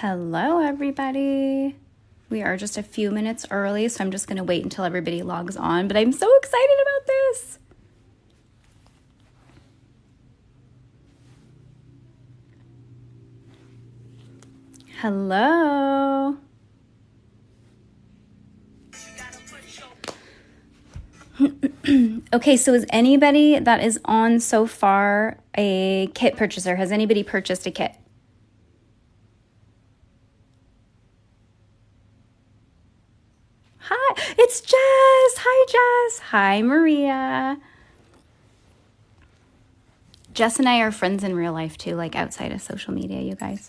Hello, everybody. We are just a few minutes early, so I'm just going to wait until everybody logs on, but I'm so excited about this. Hello. Okay, so is anybody that is on so far a kit purchaser? Has anybody purchased a kit? Hi, it's Jess. Hi, Jess. Hi, Maria. Jess and I are friends in real life too, like outside of social media, you guys.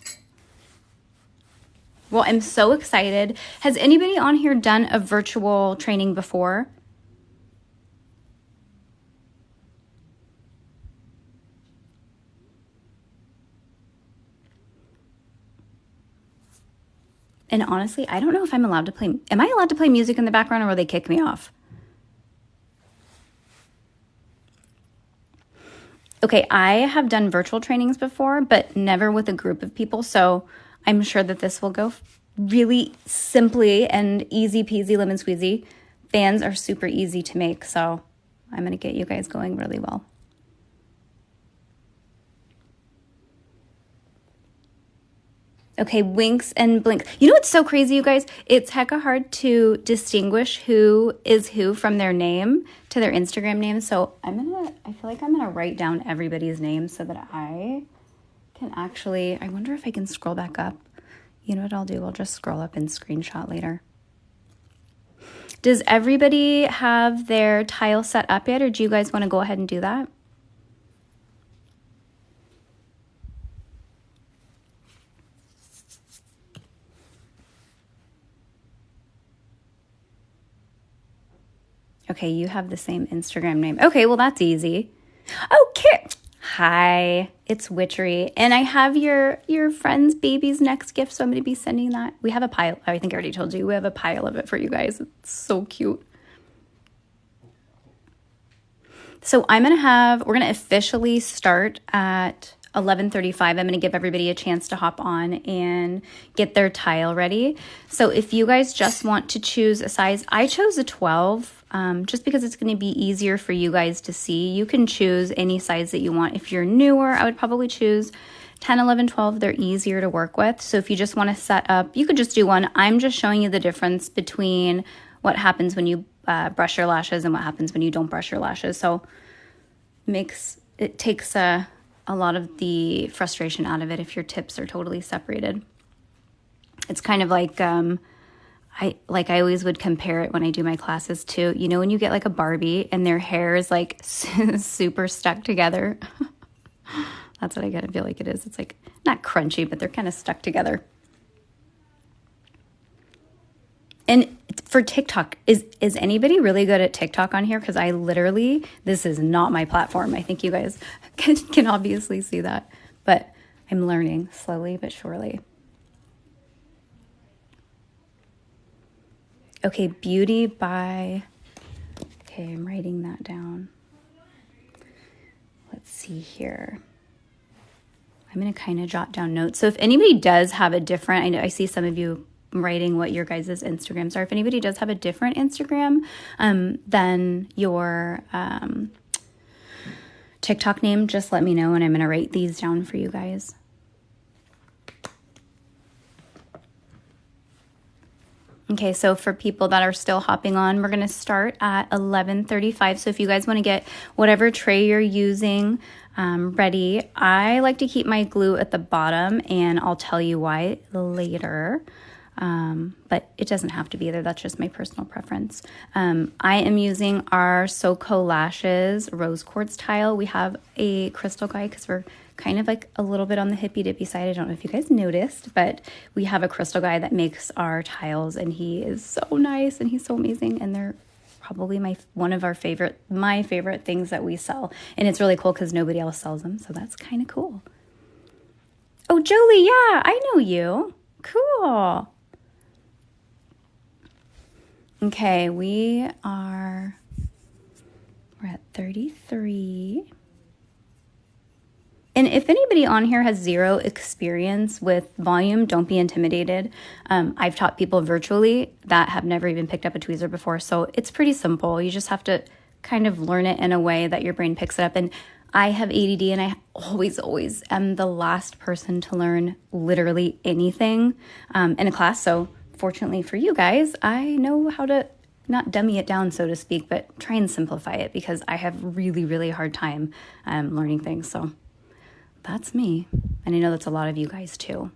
Well, I'm so excited. Has anybody on here done a virtual training before? And honestly, I don't know if I'm allowed to play. Am I allowed to play music in the background or will they kick me off? Okay, I have done virtual trainings before, but never with a group of people. So I'm sure that this will go really simply and easy peasy lemon squeezy. Fans are super easy to make, so I'm going to get you guys going really well. Okay, winks and blinks. You know what's so crazy, you guys? It's hecka hard to distinguish who is who from their name to their Instagram name. So I feel like I'm gonna write down everybody's name so that I can actually, I wonder if I can scroll back up. You know what I'll do? I'll just scroll up and screenshot later. Does everybody have their tile set up yet, or do you guys want to go ahead and do that? Okay, you have the same Instagram name. Okay, well, that's easy. Oh, hi, it's Witchery. And I have your friend's baby's next gift, so I'm going to be sending that. We have a pile. I think I already told you. We have a pile of it for you guys. It's so cute. So we're going to officially start at 11:35. I'm going to give everybody a chance to hop on and get their tile ready. So if you guys just want to choose a size, I chose a 12 just because it's going to be easier for you guys to see. You can choose any size that you want. If you're newer, I would probably choose 10, 11, 12. They're easier to work with. So if you just want to set up, you could just do one. I'm just showing you the difference between what happens when you brush your lashes and what happens when you don't brush your lashes. So it takes a lot of the frustration out of it if your tips are totally separated. It's kind of like I always would compare it when I do my classes to, you know, when you get like a Barbie and their hair is like super stuck together. That's what I gotta feel like it is. It's like not crunchy, but they're kind of stuck together. And for TikTok, is anybody really good at TikTok on here? Because this is not my platform. I think you guys can obviously see that, but I'm learning slowly but surely. Okay, okay, I'm writing that down. Let's see here. I'm going to kind of jot down notes. So if anybody does have a different, I know I see some of you writing what your guys' Instagrams are. If anybody does have a different Instagram than your TikTok name, just let me know and I'm going to write these down for you guys. Okay, so for people that are still hopping on, we're going to start at 11:35. So if you guys want to get whatever tray you're using ready, I like to keep my glue at the bottom, and I'll tell you why later. But it doesn't have to be there. That's just my personal preference. I am using our SoCo Lashes Rose Quartz tile. We have a crystal guy because we're kind of like a little bit on the hippy dippy side. I don't know if you guys noticed, but we have a crystal guy that makes our tiles, and he is so nice and he's so amazing. And they're probably my favorite things that we sell. And it's really cool because nobody else sells them. So that's kind of cool. Oh, Jolie. Yeah, I know you. Cool. Okay, we're at 33. And if anybody on here has zero experience with volume, don't be intimidated. I've taught people virtually that have never even picked up a tweezer before, so it's pretty simple. You just have to kind of learn it in a way that your brain picks it up. And I have ADD, and I always am the last person to learn literally anything in a class. So fortunately for you guys, I know how to not dummy it down, so to speak, but try and simplify it, because I have really hard time learning things. So that's me. And I know that's a lot of you guys too.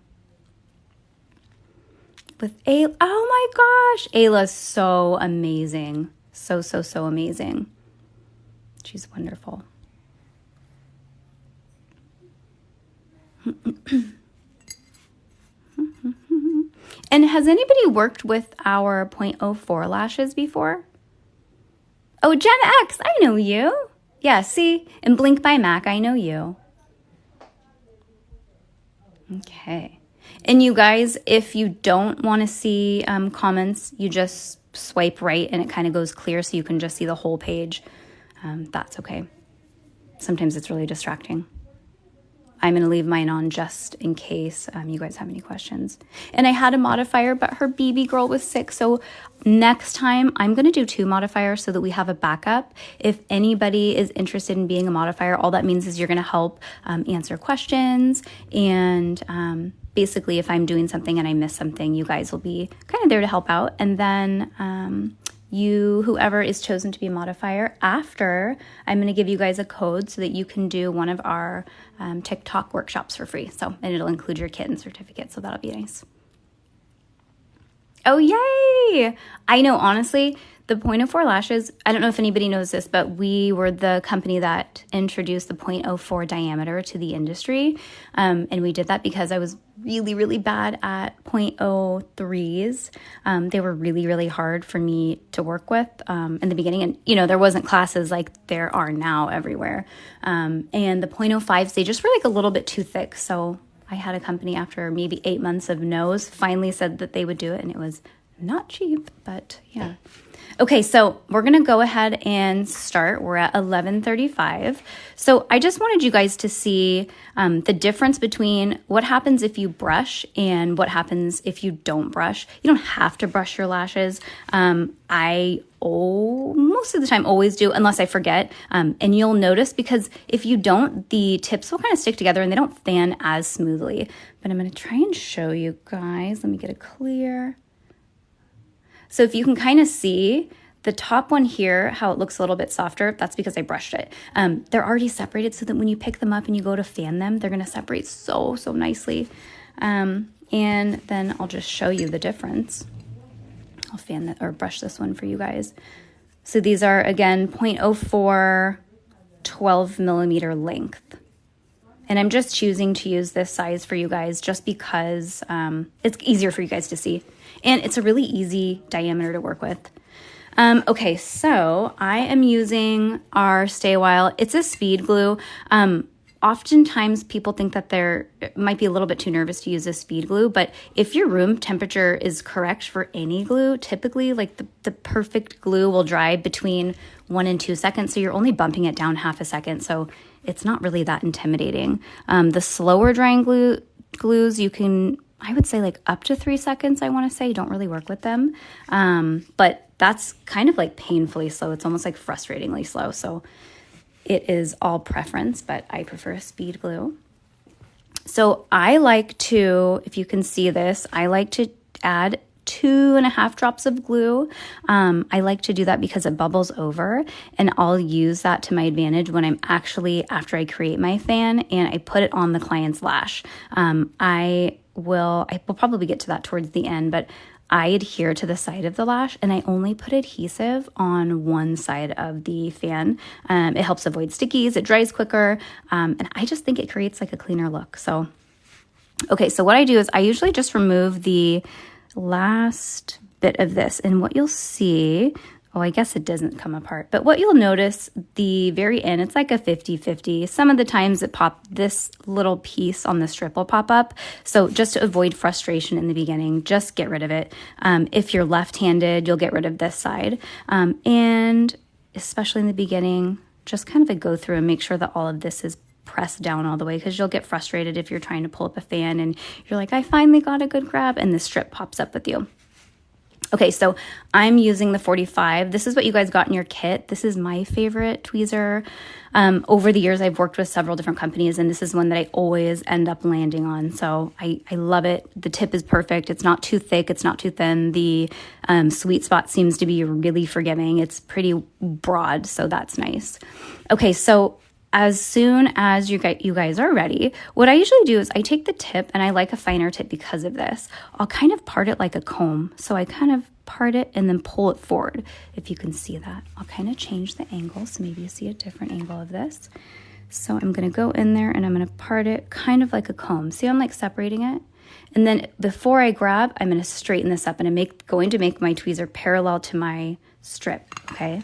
With Ayla, oh my gosh, Ayla's so amazing. So amazing. She's wonderful. And has anybody worked with our 0.04 lashes before? Oh, Gen X, I know you. Yeah, see? And Blink by Mac, I know you. Okay. And you guys, if you don't want to see comments, you just swipe right and it kind of goes clear so you can just see the whole page. That's okay. Sometimes it's really distracting. I'm going to leave mine on just in case you guys have any questions. And I had a modifier, but her baby girl was sick. So next time I'm going to do 2 modifiers so that we have a backup. If anybody is interested in being a modifier, all that means is you're going to help answer questions. And basically, if I'm doing something and I miss something, you guys will be kind of there to help out. And then whoever is chosen to be a modifier after, I'm going to give you guys a code so that you can do one of our TikTok workshops for free. So, and it'll include your kit and certificate. So that'll be nice. Oh, yay! I know, honestly, the 0.04 lashes, I don't know if anybody knows this, but we were the company that introduced the 0.04 diameter to the industry. And we did that because I was really bad at 0.03s. They were really hard for me to work with in the beginning. And, you know, there wasn't classes like there are now everywhere. And the 0.05s, they just were like a little bit too thick. So I had a company after maybe 8 months of no's finally said that they would do it. And it was not cheap, but yeah. Okay, so we're going to go ahead and start. We're at 11:35. So I just wanted you guys to see the difference between what happens if you brush and what happens if you don't brush. You don't have to brush your lashes. I most of the time always do, unless I forget. And you'll notice, because if you don't, the tips will kind of stick together and they don't fan as smoothly. But I'm going to try and show you guys. Let me get it clear. So if you can kind of see the top one here, how it looks a little bit softer, that's because I brushed it. They're already separated so that when you pick them up and you go to fan them, they're going to separate so nicely. And then I'll just show you the difference. I'll fan that or brush this one for you guys. So these are, again, 0.04, 12 millimeter length. And I'm just choosing to use this size for you guys just because it's easier for you guys to see. And it's a really easy diameter to work with. Okay, so I am using our Stay a While. It's a speed glue. Oftentimes people think that they're might be a little bit too nervous to use a speed glue, but if your room temperature is correct for any glue, typically like the perfect glue will dry between 1 and 2 seconds. So you're only bumping it down half a second. So it's not really that intimidating. The slower drying glues, you can, I would say like up to 3 seconds, I want to say, don't really work with them. But that's kind of like painfully slow. It's almost like frustratingly slow. So it is all preference, but I prefer a speed glue. So I like to, if you can see this, I like to add 2.5 drops of glue. I like to do that because it bubbles over, and I'll use that to my advantage when I'm actually, after I create my fan and I put it on the client's lash. I will probably get to that towards the end, but I adhere to the side of the lash and I only put adhesive on one side of the fan. It helps avoid stickies, it dries quicker, and I just think it creates like a cleaner look. So, okay, so what I do is I usually just remove the last bit of this, and what you'll see, oh, I guess it doesn't come apart, but what you'll notice, the very end, it's like a 50-50. Some of the times this little piece on the strip will pop up. So just to avoid frustration in the beginning, just get rid of it. If you're left-handed, you'll get rid of this side. And especially in the beginning, just kind of go through and make sure that all of this is press down all the way, because you'll get frustrated if you're trying to pull up a fan and you're like, I finally got a good grab, and the strip pops up with you. Okay, so I'm using the 45. This is what you guys got in your kit. This is my favorite tweezer. Over the years, I've worked with several different companies, and this is one that I always end up landing on. So I love it. The tip is perfect. It's not too thick. It's not too thin. The sweet spot seems to be really forgiving. It's pretty broad, so that's nice. Okay, so as soon as you guys are ready, what I usually do is I take the tip, and I like a finer tip because of this. I'll kind of part it like a comb. So I kind of part it and then pull it forward, if you can see that. I'll kind of change the angle, so maybe you see a different angle of this. So I'm going to go in there and I'm going to part it kind of like a comb. See how I'm like separating it? And then before I grab, I'm going to straighten this up, and I'm going to make my tweezer parallel to my strip, okay?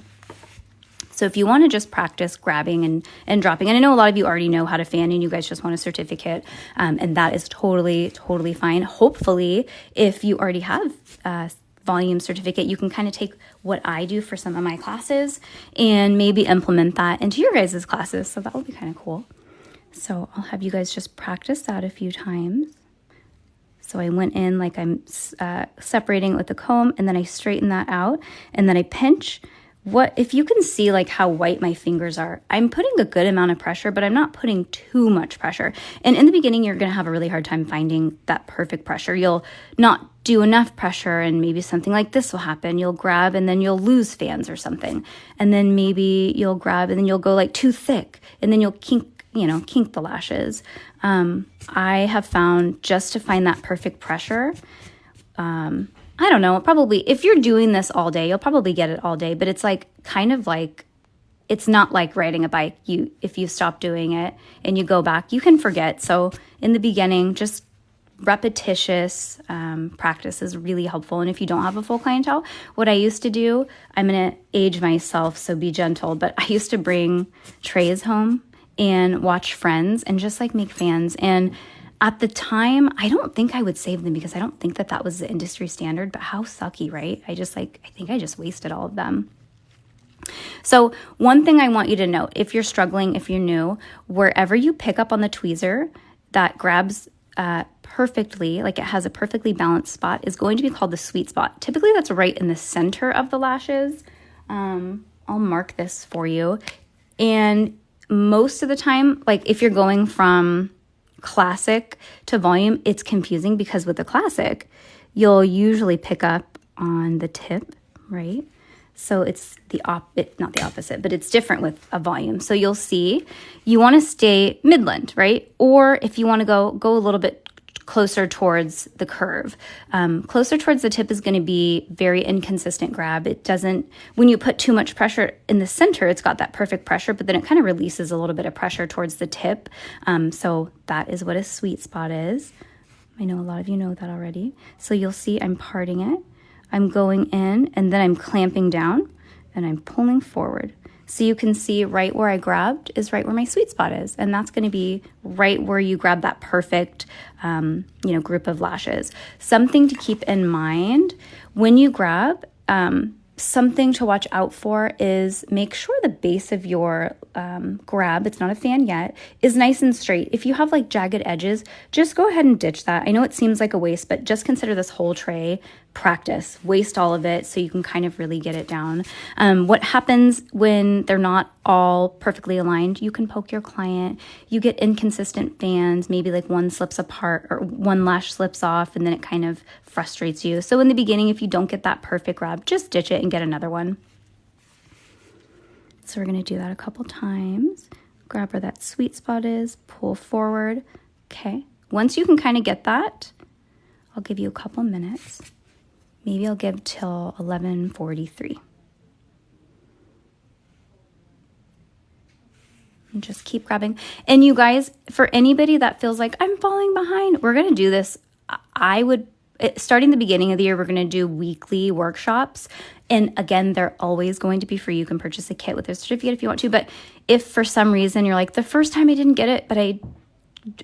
So if you want to just practice grabbing and dropping, and I know a lot of you already know how to fan and you guys just want a certificate, and that is totally fine. Hopefully, if you already have a volume certificate, you can kind of take what I do for some of my classes and maybe implement that into your guys' classes. So that will be kind of cool. So I'll have you guys just practice that a few times. So I went in like I'm separating it with the comb, and then I straighten that out, and then I pinch. If you can see like how white my fingers are, I'm putting a good amount of pressure, but I'm not putting too much pressure. And in the beginning, you're going to have a really hard time finding that perfect pressure. You'll not do enough pressure, and maybe something like this will happen. You'll grab and then you'll lose fans or something. And then maybe you'll grab and then you'll go like too thick, and then you'll kink the lashes. I have found just to find that perfect pressure, I don't know, probably if you're doing this all day, you'll probably get it all day, but it's like kind of like, it's not like riding a bike. If you stop doing it and you go back, you can forget. So in the beginning, just repetitious practice is really helpful. And if you don't have a full clientele, what I used to do, I'm going to age myself, so be gentle, but I used to bring trays home and watch friends and just like make fans. And at the time, I don't think I would save them because I don't think that was the industry standard, but how sucky, right? I think I just wasted all of them. So one thing I want you to note, if you're struggling, if you're new, wherever you pick up on the tweezer that grabs perfectly, like it has a perfectly balanced spot, is going to be called the sweet spot. Typically that's right in the center of the lashes. I'll mark this for you. And most of the time, like if you're going from classic to volume, it's confusing because with the classic, you'll usually pick up on the tip, right? So it's not the opposite, but it's different with a volume. So you'll see you want to stay midland, right? Or if you want to go a little bit closer towards the curve. Closer towards the tip is going to be very inconsistent grab. It doesn't, when you put too much pressure in the center, it's got that perfect pressure, but then it kind of releases a little bit of pressure towards the tip. So that is what a sweet spot is. I know a lot of you know that already. So you'll see I'm parting it. I'm going in, and then I'm clamping down, and I'm pulling forward. So you can see right where I grabbed is right where my sweet spot is. And that's going to be right where you grab that perfect, group of lashes. Something to keep in mind when you grab, something to watch out for is make sure the base of your grab, it's not a fan yet, is nice and straight. If you have like jagged edges, just go ahead and ditch that. I know it seems like a waste, but just consider this whole tray practice. Waste all of it so you can kind of really get it down. What happens when they're not all perfectly aligned? You can poke your client. You get inconsistent fans. Maybe like one slips apart or one lash slips off, and then it kind of frustrates you. So in the beginning, if you don't get that perfect grab, just ditch it and get another one. So we're going to do that a couple times. Grab where that sweet spot is, pull forward. Okay. Once you can kind of get that, I'll give you a couple minutes. Maybe I'll give till 11:43. And just keep grabbing. And you guys, for anybody that feels like I'm falling behind, we're going to do this. Starting the beginning of the year, we're going to do weekly workshops. And again, they're always going to be free. You can purchase a kit with a certificate if you want to. But if for some reason you're like, the first time I didn't get it, but I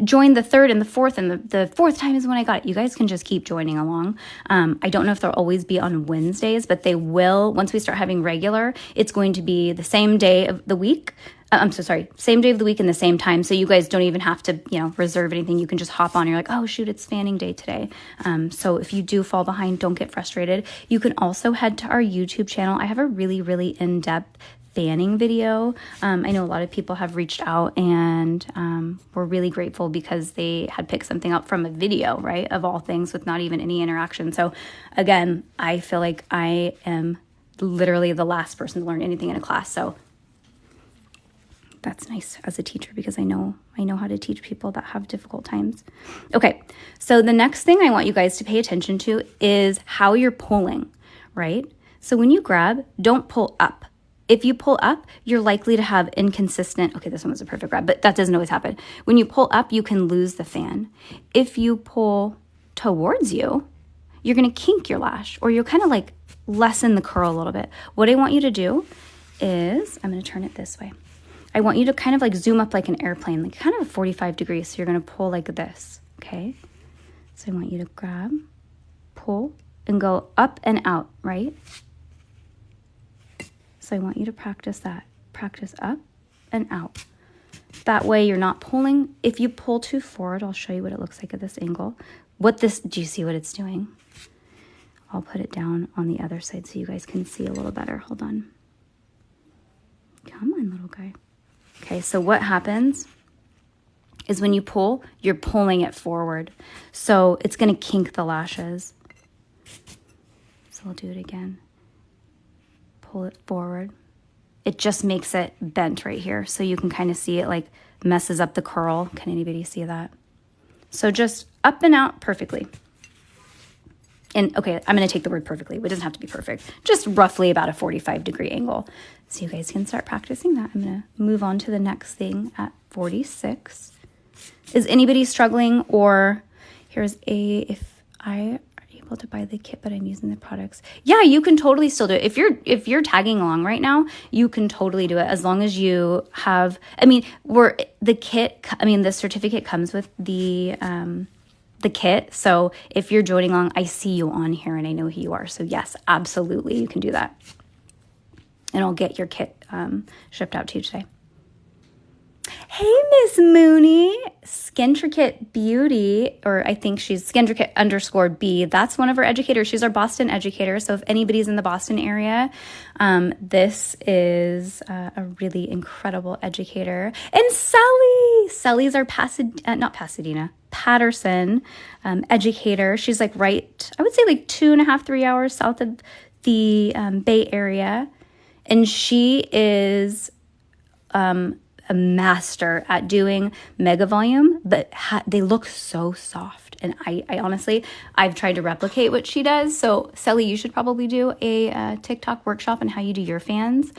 joined the third and the fourth, and the fourth time is when I got it, you guys can just keep joining along. I don't know if they'll always be on Wednesdays, but they will. Once we start having regular, it's going to be the same day of the week. I'm so sorry, same day of the week and the same time. So you guys don't even have to, reserve anything. You can just hop on. You're like, oh, shoot, it's fanning day today. So if you do fall behind, don't get frustrated. You can also head to our YouTube channel. I have a really, really in-depth fanning video. I know a lot of people have reached out and we're really grateful because they had picked something up from a video, right, of all things, with not even any interaction. So again, I feel like I am literally the last person to learn anything in a class. So that's nice as a teacher because I know how to teach people that have difficult times. Okay, so the next thing I want you guys to pay attention to is how you're pulling, right? So when you grab, don't pull up. If you pull up, you're likely to have inconsistent, okay, this one was a perfect grab, but that doesn't always happen. When you pull up, you can lose the fan. If you pull towards you, you're gonna kink your lash, or you'll kind of like lessen the curl a little bit. What I want you to do is, I'm gonna turn it this way. I want you to kind of like zoom up like an airplane, like kind of 45 degrees. So you're gonna pull like this, okay? So I want you to grab, pull, and go up and out, right? So I want you to practice that. Practice up and out. That way you're not pulling. If you pull too forward, I'll show you what it looks like at this angle. Do you see what it's doing? I'll put it down on the other side so you guys can see a little better. Hold on. Come on, little guy. Okay, so what happens is when you pull, you're pulling it forward. So it's going to kink the lashes. So I'll do it again. Pull it forward. It just makes it bent right here. So you can kind of see it like messes up the curl. Can anybody see that? So just up and out perfectly. And okay, I'm going to take the word perfectly. It doesn't have to be perfect. Just roughly about a 45-degree angle. So you guys can start practicing that. I'm going to move on to the next thing at 46. Is anybody struggling? Or here's if I are able to buy the kit, but I'm using the products. Yeah, you can totally still do it. If you're tagging along right now, you can totally do it as long as you have, the certificate comes with the kit. So if you're joining along, I see you on here and I know who you are. So yes, absolutely, you can do that. And I'll get your kit shipped out to you today. Hey, Miss Mooney, Skintricate Beauty, or I think she's Skintricate_B. That's one of our educators. She's our Boston educator. So if anybody's in the Boston area, this is a really incredible educator. And Sally's our Patterson educator. She's like I would say like 2.5, 3 hours south of the Bay Area. And she is a master at doing mega volume, but they look so soft. And I honestly, I've tried to replicate what she does. So Sally, you should probably do a TikTok workshop on how you do your fans.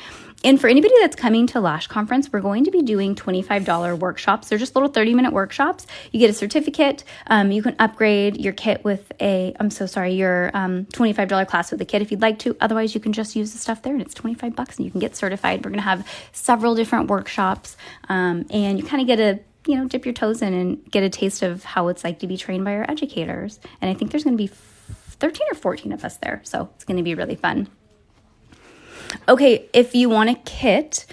And for anybody that's coming to Lash Conference, we're going to be doing $25 workshops. They're just little 30-minute workshops. You get a certificate. You can upgrade your kit with your $25 class with a kit if you'd like to. Otherwise, you can just use the stuff there and it's $25 and you can get certified. We're going to have several different workshops and you kind of get to dip your toes in and get a taste of how it's like to be trained by our educators. And I think there's going to be 13 or 14 of us there. So it's going to be really fun. Okay, if you want a kit,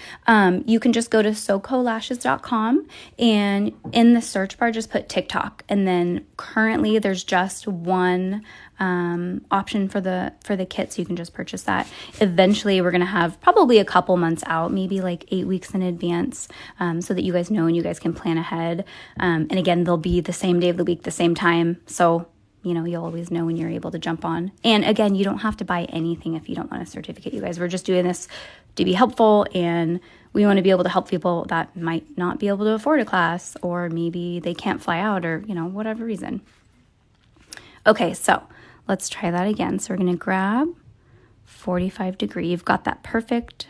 you can just go to socolashes.com and in the search bar, just put TikTok. And then currently there's just one option for the kit, so you can just purchase that. Eventually, we're going to have probably a couple months out, maybe like 8 weeks in advance, so that you guys know and you guys can plan ahead. And again, they'll be the same day of the week, the same time. So you'll always know when you're able to jump on. And again, you don't have to buy anything if you don't want a certificate, you guys. We're just doing this to be helpful, and we want to be able to help people that might not be able to afford a class, or maybe they can't fly out, or, whatever reason. Okay, so let's try that again. So we're going to grab 45 degree. You've got that perfect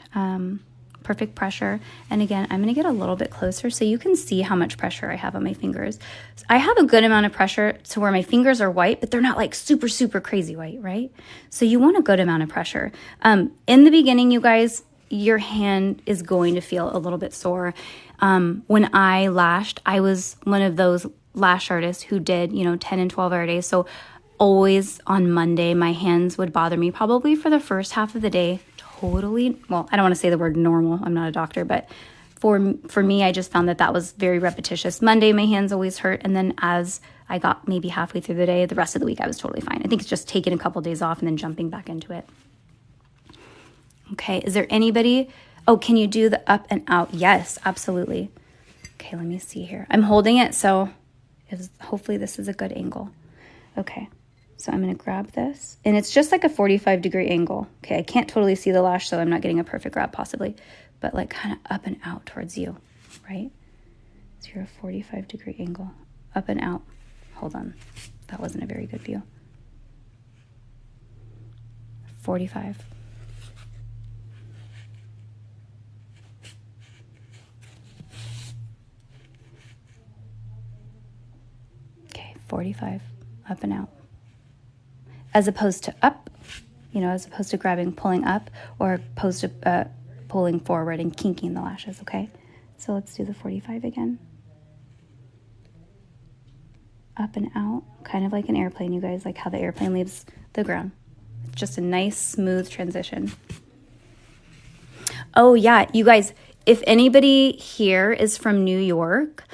pressure. And again, I'm going to get a little bit closer so you can see how much pressure I have on my fingers. So I have a good amount of pressure to where my fingers are white, but they're not like super, super crazy white, right? So you want a good amount of pressure. In the beginning, you guys, your hand is going to feel a little bit sore. When I lashed, I was one of those lash artists who did, 10 and 12-hour days. So always on Monday, my hands would bother me probably for the first half of the day. Totally, well, I don't want to say the word normal. I'm not a doctor, but for me, I just found that that was very repetitious. Monday, my hands always hurt. And then as I got maybe halfway through the day, the rest of the week, I was totally fine. I think it's just taking a couple days off and then jumping back into it. Okay, is there anybody? Oh, can you do the up and out? Yes, absolutely. Okay, let me see here. I'm holding it, so hopefully this is a good angle. Okay, so I'm going to grab this, and it's just like a 45-degree angle. Okay, I can't totally see the lash, so I'm not getting a perfect grab possibly, but like kind of up and out towards you, right? So you're a 45-degree angle, up and out. Hold on, that wasn't a very good view. 45. Okay, 45, up and out. As opposed to up, as opposed to grabbing, pulling up, or opposed to pulling forward and kinking the lashes, okay? So let's do the 45 again. Up and out, kind of like an airplane, you guys, like how the airplane leaves the ground. It's just a nice, smooth transition. Oh, yeah, you guys, if anybody here is from New York,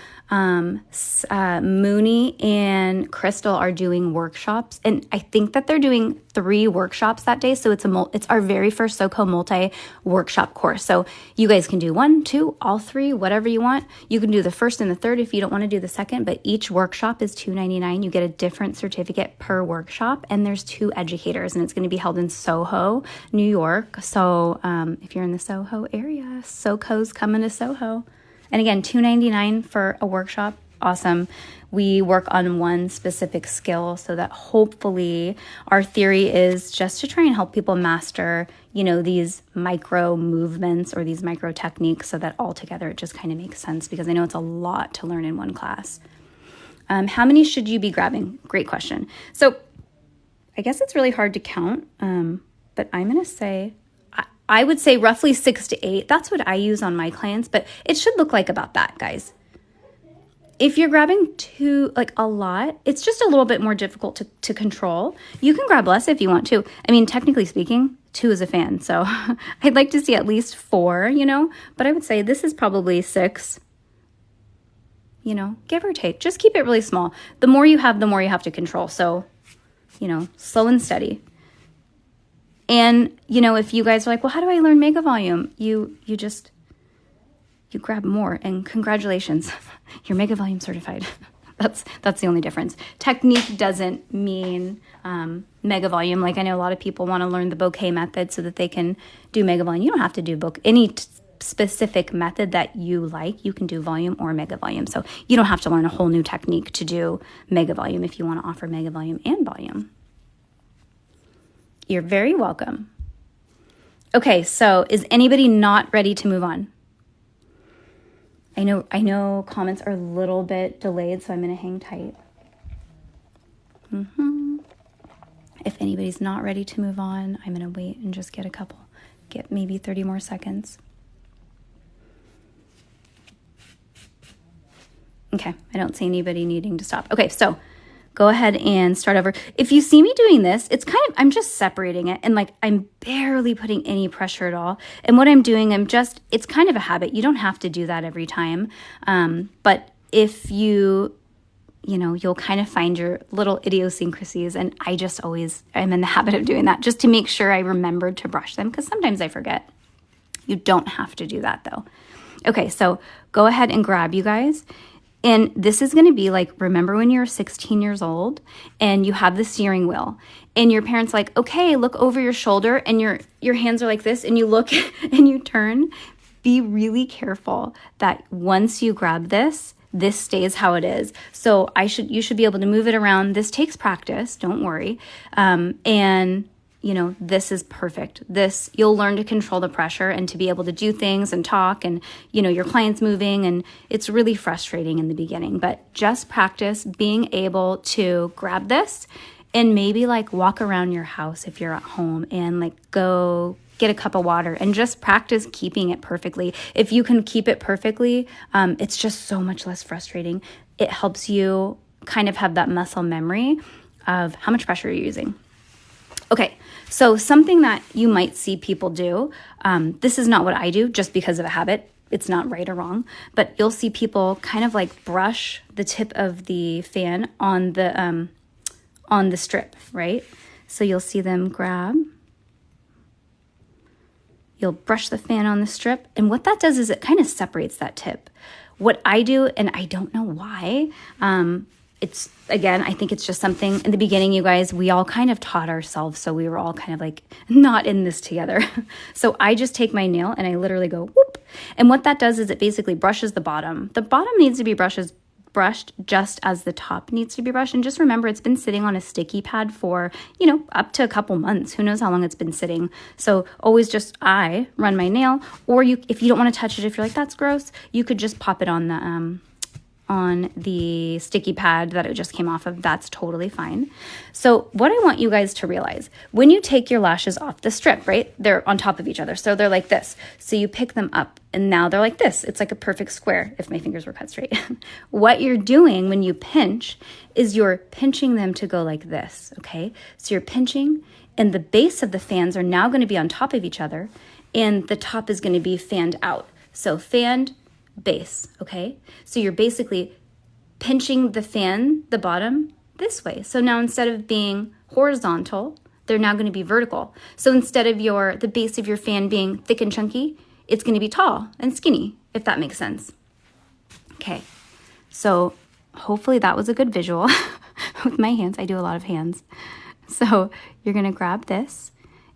Mooney and Crystal are doing workshops, and I think that they're doing 3 workshops that day. So it's our very first SoCo multi-workshop course. So you guys can do 1, 2, all 3, whatever you want. You can do the first and the third if you don't want to do the second, but each workshop is $2.99. You get a different certificate per workshop, and there's 2 educators, and it's going to be held in Soho, New York. So if you're in the Soho area, SoCo's coming to Soho. And again, $2.99 for a workshop. Awesome. We work on one specific skill so that hopefully our theory is just to try and help people master, these micro movements or these micro techniques so that altogether it just kind of makes sense, because I know it's a lot to learn in one class. How many should you be grabbing? Great question. So I guess it's really hard to count, but I'm going to say, I would say roughly 6 to 8. That's what I use on my clients, but it should look like about that, guys. If you're grabbing a lot, it's just a little bit more difficult to control. You can grab less if you want to. I mean, technically speaking, 2 is a fan. So I'd like to see at least 4, but I would say this is probably 6, give or take. Just keep it really small. The more you have, the more you have to control. So, slow and steady. And, if you guys are like, well, how do I learn mega volume? You grab more, and congratulations, you're mega volume certified. That's the only difference. Technique doesn't mean mega volume. Like I know a lot of people want to learn the bouquet method so that they can do mega volume. You don't have to do any specific method that you like. You can do volume or mega volume. So you don't have to learn a whole new technique to do mega volume if you want to offer mega volume and volume. You're very welcome. Okay, so is anybody not ready to move on? I know comments are a little bit delayed, so I'm going to hang tight. If anybody's not ready to move on, I'm going to wait and just get maybe 30 more seconds. Okay, I don't see anybody needing to stop. Okay, so go ahead and start over. If you see me doing this, I'm just separating it, and I'm barely putting any pressure at all. And what I'm doing, it's kind of a habit. You don't have to do that every time. But if you'll kind of find your little idiosyncrasies. And I'm in the habit of doing that just to make sure I remembered to brush them, because sometimes I forget. You don't have to do that though. Okay, so go ahead and grab, you guys. And this is going to be like, remember when you're 16 years old and you have the steering wheel and your parents like, okay, look over your shoulder, and your hands are like this, and you look and you turn. Be really careful that once you grab this stays how it is. So you should be able to move it around. This takes practice, don't worry. And this is perfect. You'll learn to control the pressure and to be able to do things and talk, and, your client's moving, and it's really frustrating in the beginning, but just practice being able to grab this and maybe walk around your house if you're at home, and go get a cup of water and just practice keeping it perfectly. If you can keep it perfectly, it's just so much less frustrating. It helps you kind of have that muscle memory of how much pressure you're using. Okay, so something that you might see people do, this is not what I do just because of a habit. it's not right or wrong, but you'll see people kind of like brush the tip of the fan on the strip, right? So you'll see them grab, you'll brush the fan on the strip, and what that does is it kind of separates that tip. What I do, and I don't know why, it's, again, I think it's just something in the beginning, you guys, we all kind of taught ourselves. So we were all kind of like not in this together. So I just take my nail and I literally go whoop. And what that does is it basically brushes the bottom. The bottom needs to be brushed just as the top needs to be brushed. And just remember, it's been sitting on a sticky pad for, you know, up to a couple months. Who knows how long it's been sitting. So always just I run my nail, or you, if you don't want to touch it, if you're like, that's gross, you could just pop it on the sticky pad that it just came off of. That's totally fine. So what I want you guys to realize, when you take your lashes off the strip, right, they're on top of each other. So they're like this. So you pick them up and now they're like this. It's like a perfect square if my fingers were cut straight. What you're doing when you pinch is you're pinching them to go like this, okay? So you're pinching, and the base of the fans are now going to be on top of each other, and the top is going to be fanned out. So fanned, base, okay? So you're basically pinching the fan, the bottom, this way. So now instead of being horizontal, they're now going to be vertical. So instead of the base of your fan being thick and chunky, it's going to be tall and skinny, if that makes sense. Okay, so hopefully that was a good visual with my hands. I do a lot of hands. So you're going to grab this,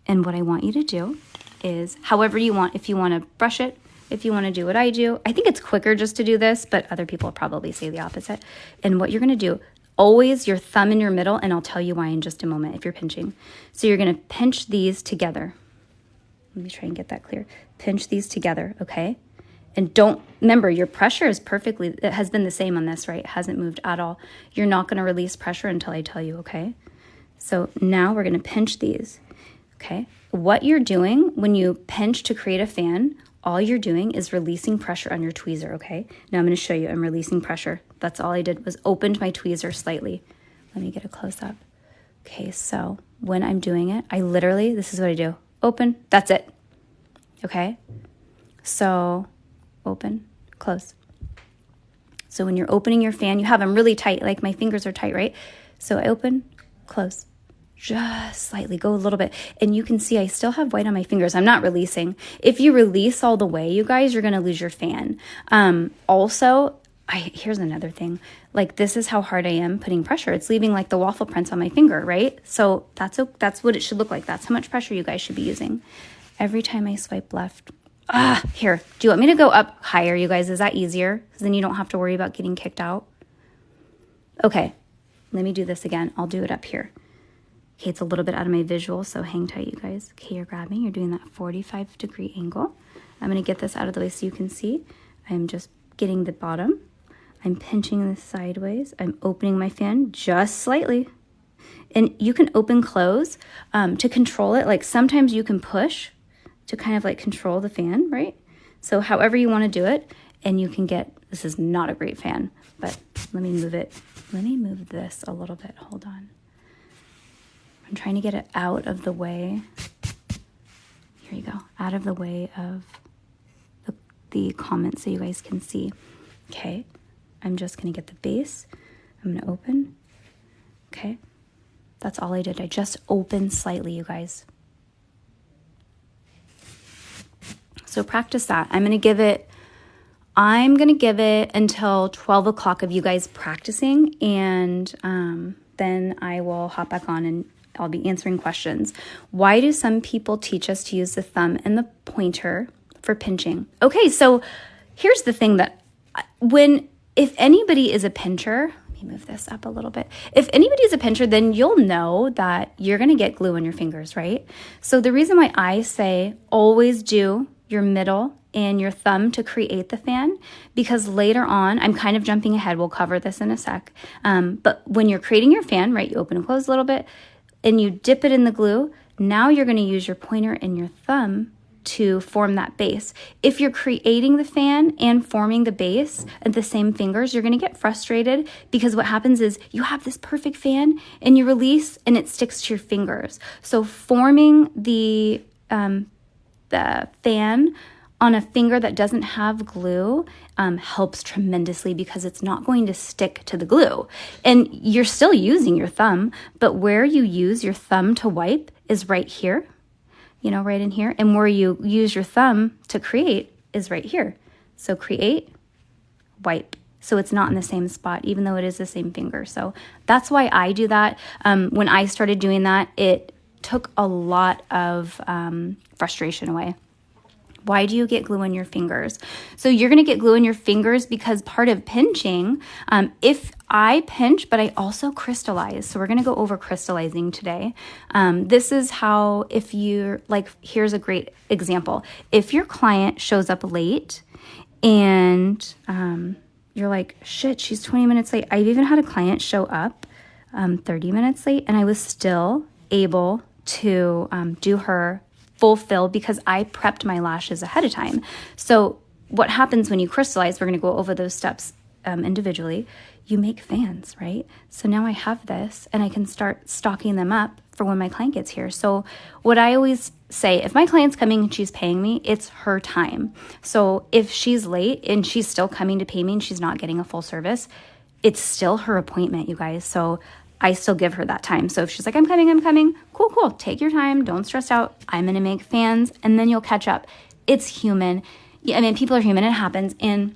and what I want you to do is, however you want, if you want to brush it, if you want to do what I do, I think it's quicker just to do this, but other people probably say the opposite. And what you're going to do, always your thumb in your middle, and I'll tell you why in just a moment if you're pinching. So you're going to pinch these together. Let me try and get that clear. Pinch these together, okay? And don't, remember, your pressure is perfectly, it has been the same on this, right? It hasn't moved at all. You're not going to release pressure until I tell you, okay? So now we're going to pinch these, okay? What you're doing when you pinch to create a fan, all you're doing is releasing pressure on your tweezer, okay? Now I'm going to show you. I'm releasing pressure. That's all I did was opened my tweezer slightly. Let me get a close up. Okay, so when I'm doing it, I literally, this is what I do. Open, that's it. Okay? So open, close. So when you're opening your fan, you have them really tight, like my fingers are tight, right? So I open, close. Just slightly, go a little bit. And you can see I still have white on my fingers. I'm not releasing. If you release all the way, you guys, you're going to lose your fan. Also, here's another thing. Like, this is how hard I am putting pressure. It's leaving like the waffle prints on my finger, right? So that's what it should look like. That's how much pressure you guys should be using. Every time I swipe left. Here. Do you want me to go up higher, you guys? Is that easier? Because then you don't have to worry about getting kicked out. Okay. Let me do this again. I'll do it up here. Okay, it's a little bit out of my visual, so hang tight, you guys. Okay, you're grabbing. You're doing that 45-degree angle. I'm going to get this out of the way so you can see. I'm just getting the bottom. I'm pinching this sideways. I'm opening my fan just slightly. And you can open, close to control it. Like, sometimes you can push to kind of like control the fan, right? So however you want to do it, and you can get, this is not a great fan, but let me move it. Let me move this a little bit. Hold on. I'm trying to get it out of the way. Here you go. Out of the way of the comments so you guys can see. Okay. I'm just going to get the base. I'm going to open. Okay. That's all I did. I just opened slightly, you guys. So practice that. I'm going to give it until 12 o'clock of you guys practicing, and then I will hop back on and I'll be answering questions. Why do some people teach us to use the thumb and the pointer for pinching? Okay, so here's the thing that if anybody is a pincher, let me move this up a little bit. If anybody is a pincher, then you'll know that you're going to get glue on your fingers, right? So the reason why I say always do your middle and your thumb to create the fan, because later on, I'm kind of jumping ahead. We'll cover this in a sec. But when you're creating your fan, right, you open and close a little bit, and you dip it in the glue, now you're going to use your pointer and your thumb to form that base. If you're creating the fan and forming the base at the same fingers, you're going to get frustrated, because what happens is you have this perfect fan and you release and it sticks to your fingers. So forming the fan on a finger that doesn't have glue helps tremendously because it's not going to stick to the glue. And you're still using your thumb, but where you use your thumb to wipe is right here, right in here. And where you use your thumb to create is right here. So create, wipe. So it's not in the same spot, even though it is the same finger. So that's why I do that. When I started doing that, it took a lot of frustration away. Why do you get glue in your fingers? So you're going to get glue in your fingers because part of pinching, if I pinch, but I also crystallize. So we're going to go over crystallizing today. This is how, if you're like, here's a great example. If your client shows up late and you're like, shit, she's 20 minutes late. I've even had a client show up 30 minutes late and I was still able to do her full fill because I prepped my lashes ahead of time. So what happens when you crystallize, we're going to go over those steps individually. You make fans, right? So now I have this and I can start stocking them up for when my client gets here. So what I always say, if my client's coming and she's paying me, it's her time. So if she's late and she's still coming to pay me and she's not getting a full service, it's still her appointment, you guys. So I still give her that time. So if she's like, I'm coming, cool. Take your time. Don't stress out. I'm going to make fans and then you'll catch up. It's human. Yeah, I mean, people are human. It happens. And,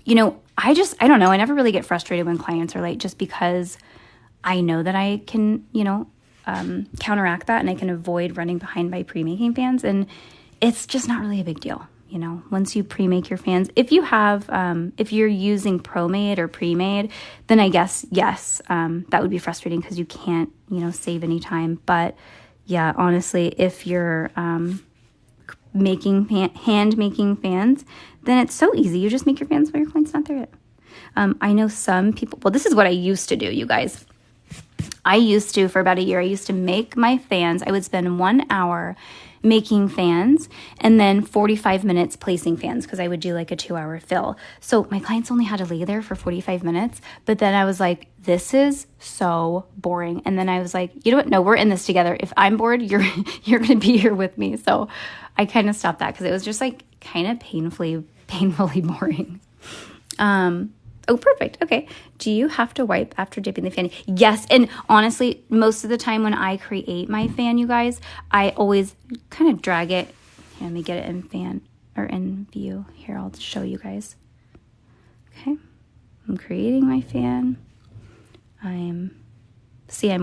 I don't know. I never really get frustrated when clients are late just because I know that I can, counteract that and I can avoid running behind by pre-making fans. And it's just not really a big deal. Once you pre-make your fans, if you have, if you're using pro-made or pre-made, then I guess, yes, that would be frustrating because you can't, save any time. But yeah, honestly, if you're hand making fans, then it's so easy. You just make your fans while your client's not there yet. I know some people, well, this is what I used to do, you guys. I used to, for about a year, I used to make my fans. I would spend 1 hour making fans and then 45 minutes placing fans because I would do like a 2-hour fill. So my clients only had to lay there for 45 minutes. But then I was like, this is so boring. And then I was like, you know what? No, we're in this together. If I'm bored, you're going to be here with me. So I kind of stopped that because it was just like kind of painfully boring. Oh, perfect. Okay. Do you have to wipe after dipping the fan? Yes. And honestly, most of the time when I create my fan, you guys, I always kind of drag it. Here, let me get it in fan or in view. Here, I'll show you guys. Okay. I'm creating my fan. I'm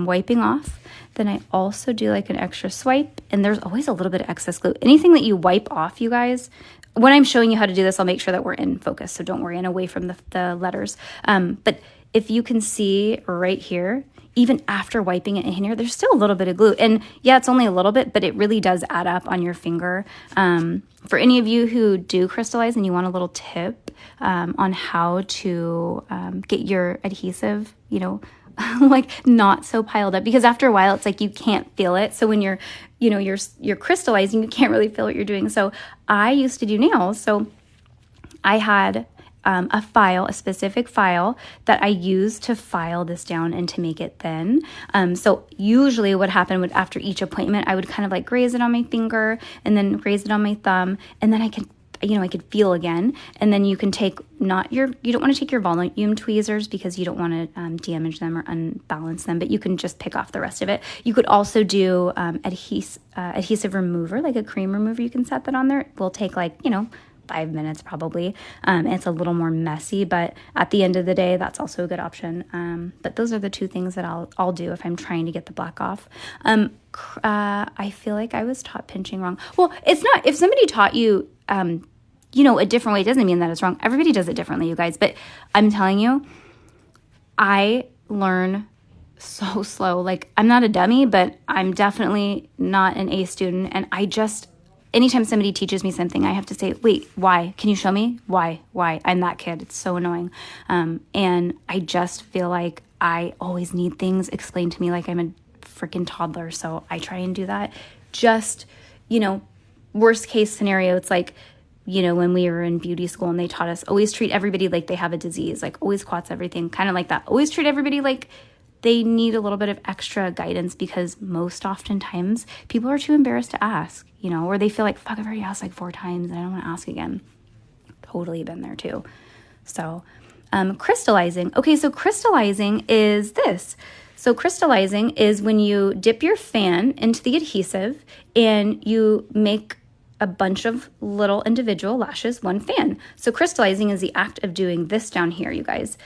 wiping off. Then I also do like an extra swipe and there's always a little bit of excess glue. Anything that you wipe off, you guys, when I'm showing you how to do this, I'll make sure that we're in focus. So don't worry, and away from the letters. But if you can see right here, even after wiping it in here, there's still a little bit of glue. And yeah, it's only a little bit, but it really does add up on your finger. For any of you who do crystallize and you want a little tip on how to get your adhesive, like not so piled up, because after a while it's like you can't feel it. So when you're crystallizing, you can't really feel what you're doing. So I used to do nails. So I had a specific file that I used to file this down and to make it thin. So usually what happened would, after each appointment, I would kind of like graze it on my finger and then graze it on my thumb, and then I could feel again. And then you can take you don't want to take your volume tweezers because you don't want to damage them or unbalance them, but you can just pick off the rest of it. You could also do adhesive remover, like a cream remover. You can set that on there. It will take 5 minutes probably. It's a little more messy, but at the end of the day, that's also a good option. But those are the two things that I'll do if I'm trying to get the black off. I feel like I was taught pinching wrong. Well, it's not. If somebody taught you, a different way, it doesn't mean that it's wrong. Everybody does it differently, you guys. But I'm telling you, I learn so slow. Like, I'm not a dummy, but I'm definitely not an A student. And anytime somebody teaches me something, I have to say, wait, why? Can you show me? Why? I'm that kid. It's so annoying. And I just feel like I always need things explained to me like I'm a freaking toddler. So I try and do that. Just, worst case scenario, it's like, when we were in beauty school and they taught us always treat everybody like they have a disease, like always quats everything, kind of like that. Always treat everybody like they need a little bit of extra guidance because most oftentimes people are too embarrassed to ask, you know, or they feel like, fuck, I've already asked like 4 times and I don't want to ask again. Totally been there too. So crystallizing. Okay, so crystallizing is this. So crystallizing is when you dip your fan into the adhesive and you make a bunch of little individual lashes, one fan. So crystallizing is the act of doing this down here, you guys.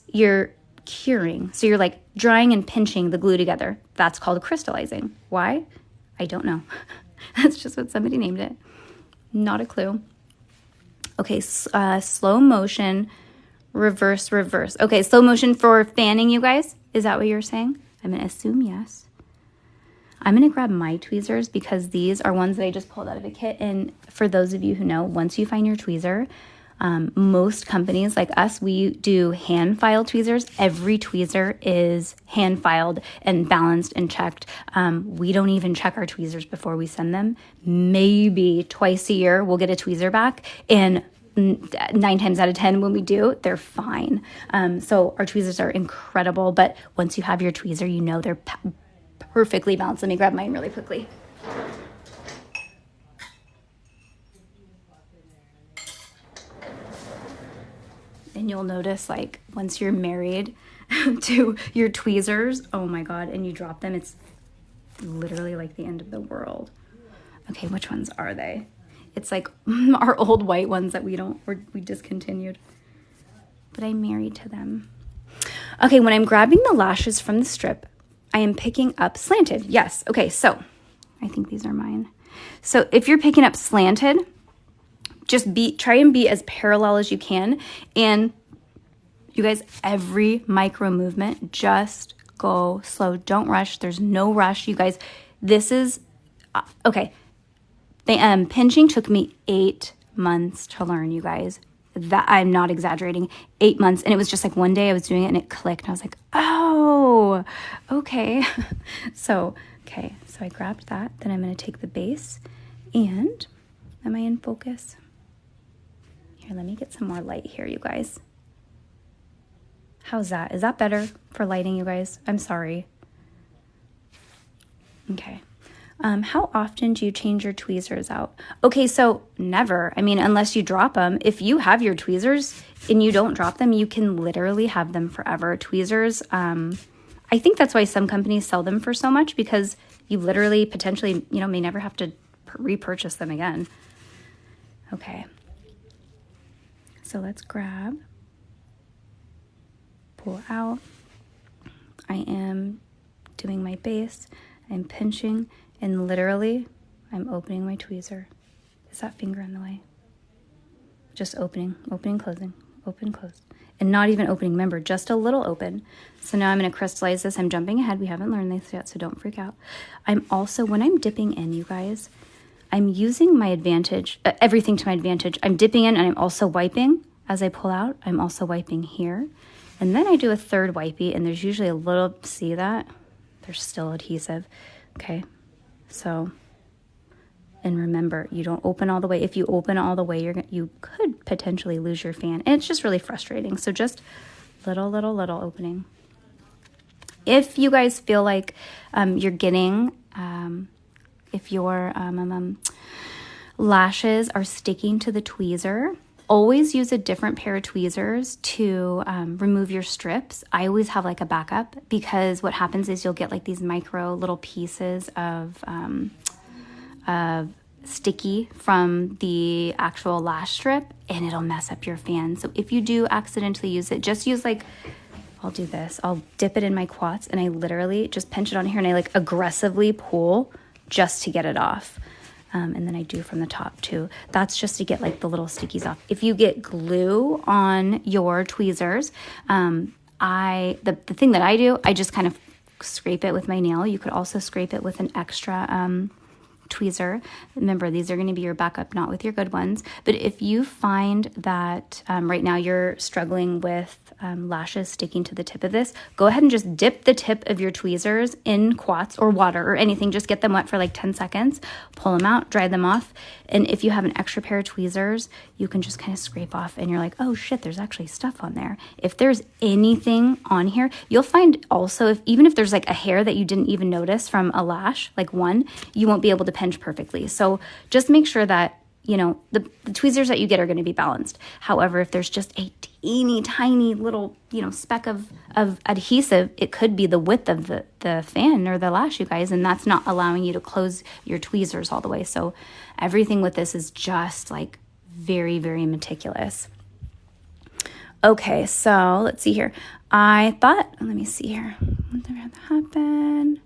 You're curing. So you're like drying and pinching the glue together. That's called crystallizing. Why? I don't know. That's just what somebody named it. Not a clue. Okay, slow motion, reverse. Okay, slow motion for fanning, you guys. Is that what you're saying? I'm going to assume yes. I'm going to grab my tweezers because these are ones that I just pulled out of a kit. And for those of you who know, once you find your tweezer, most companies like us, we do hand filed tweezers. Every tweezer is hand filed and balanced and checked. We don't even check our tweezers before we send them. Maybe twice a year we'll get a tweezer back, and 9 times out of 10 when we do, they're fine. So our tweezers are incredible, but once you have your tweezer, you know they're perfectly balanced. Let me grab mine really quickly. And you'll notice, like, once you're married to your tweezers, oh my God, and you drop them, it's literally like the end of the world. Okay, which ones are they? It's like our old white ones that we discontinued. But I'm married to them. Okay, when I'm grabbing the lashes from the strip, I am picking up slanted. Yes. Okay, so I think these are mine. So if you're picking up slanted, just try and be as parallel as you can. And you guys, every micro movement, just go slow. Don't rush. There's no rush. You guys, this is, okay. The pinching took me 8 months to learn, you guys. That I'm not exaggerating. 8 months. And it was just like one day I was doing it and it clicked. And I was like, oh, okay. So I grabbed that. Then I'm going to take the base and, am I in focus? Here, let me get some more light here, you guys. How's that? Is that better for lighting, you guys? I'm sorry. Okay. How often do you change your tweezers out? Okay, so never. I mean, unless you drop them. If you have your tweezers and you don't drop them, you can literally have them forever. Tweezers, I think that's why some companies sell them for so much, because you literally potentially, may never have to repurchase them again. Okay. So let's grab, pull out. I am doing my base. I'm pinching. And literally, I'm opening my tweezer. Is that finger in the way? Just opening, closing, open, close. And not even opening, remember, just a little open. So now I'm going to crystallize this. I'm jumping ahead. We haven't learned this yet, so don't freak out. I'm also, when I'm dipping in, you guys, I'm using my advantage, everything to my advantage. I'm dipping in and I'm also wiping. As I pull out, I'm also wiping here. And then I do a third wipey, and there's usually a little, see that? There's still adhesive. Okay. So, and remember, you don't open all the way. If you open all the way, you could potentially lose your fan. And it's just really frustrating. So just little opening. If you guys feel like you're getting, if your lashes are sticking to the tweezer, always use a different pair of tweezers to remove your strips. I always have like a backup, because what happens is you'll get like these micro little pieces of sticky from the actual lash strip, and it'll mess up your fan. So if you do accidentally use it, just use like, I'll do this. I'll dip it in my quats and I literally just pinch it on here and I like aggressively pull just to get it off. And then I do from the top too. That's just to get like the little stickies off. If you get glue on your tweezers, the thing that I do, I just kind of scrape it with my nail. You could also scrape it with an extra tweezer. Remember, these are going to be your backup, not with your good ones. But if you find that right now you're struggling with lashes sticking to the tip of this, go ahead and just dip the tip of your tweezers in Quats or water or anything. Just get them wet for like 10 seconds, pull them out, dry them off. And if you have an extra pair of tweezers, you can just kind of scrape off and you're like, oh shit, there's actually stuff on there. If there's anything on here, you'll find also, even if there's like a hair that you didn't even notice from a lash, like one, you won't be able to pinch perfectly. So just make sure that, you know, the tweezers that you get are going to be balanced. However, if there's just a teeny tiny little, you know, speck of adhesive, it could be the width of the fan or the lash, you guys, and that's not allowing you to close your tweezers all the way. So everything with this is just like very, very meticulous. Okay, so let's see here. I thought, let me see here. What had to happen?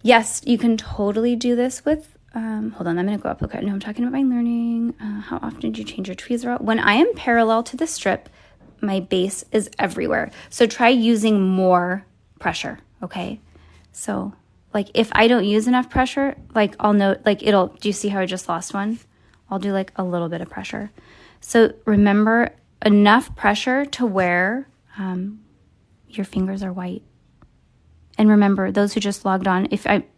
Yes, you can totally do this with, hold on, I'm going to go up. Okay, no, I'm talking about my learning. How often do you change your tweezer out? When I am parallel to the strip, my base is everywhere. So try using more pressure, okay? So, like, if I don't use enough pressure, like, I'll know, like, do you see how I just lost one? I'll do, like, a little bit of pressure. So remember, enough pressure to where your fingers are white. And remember, those who just logged on,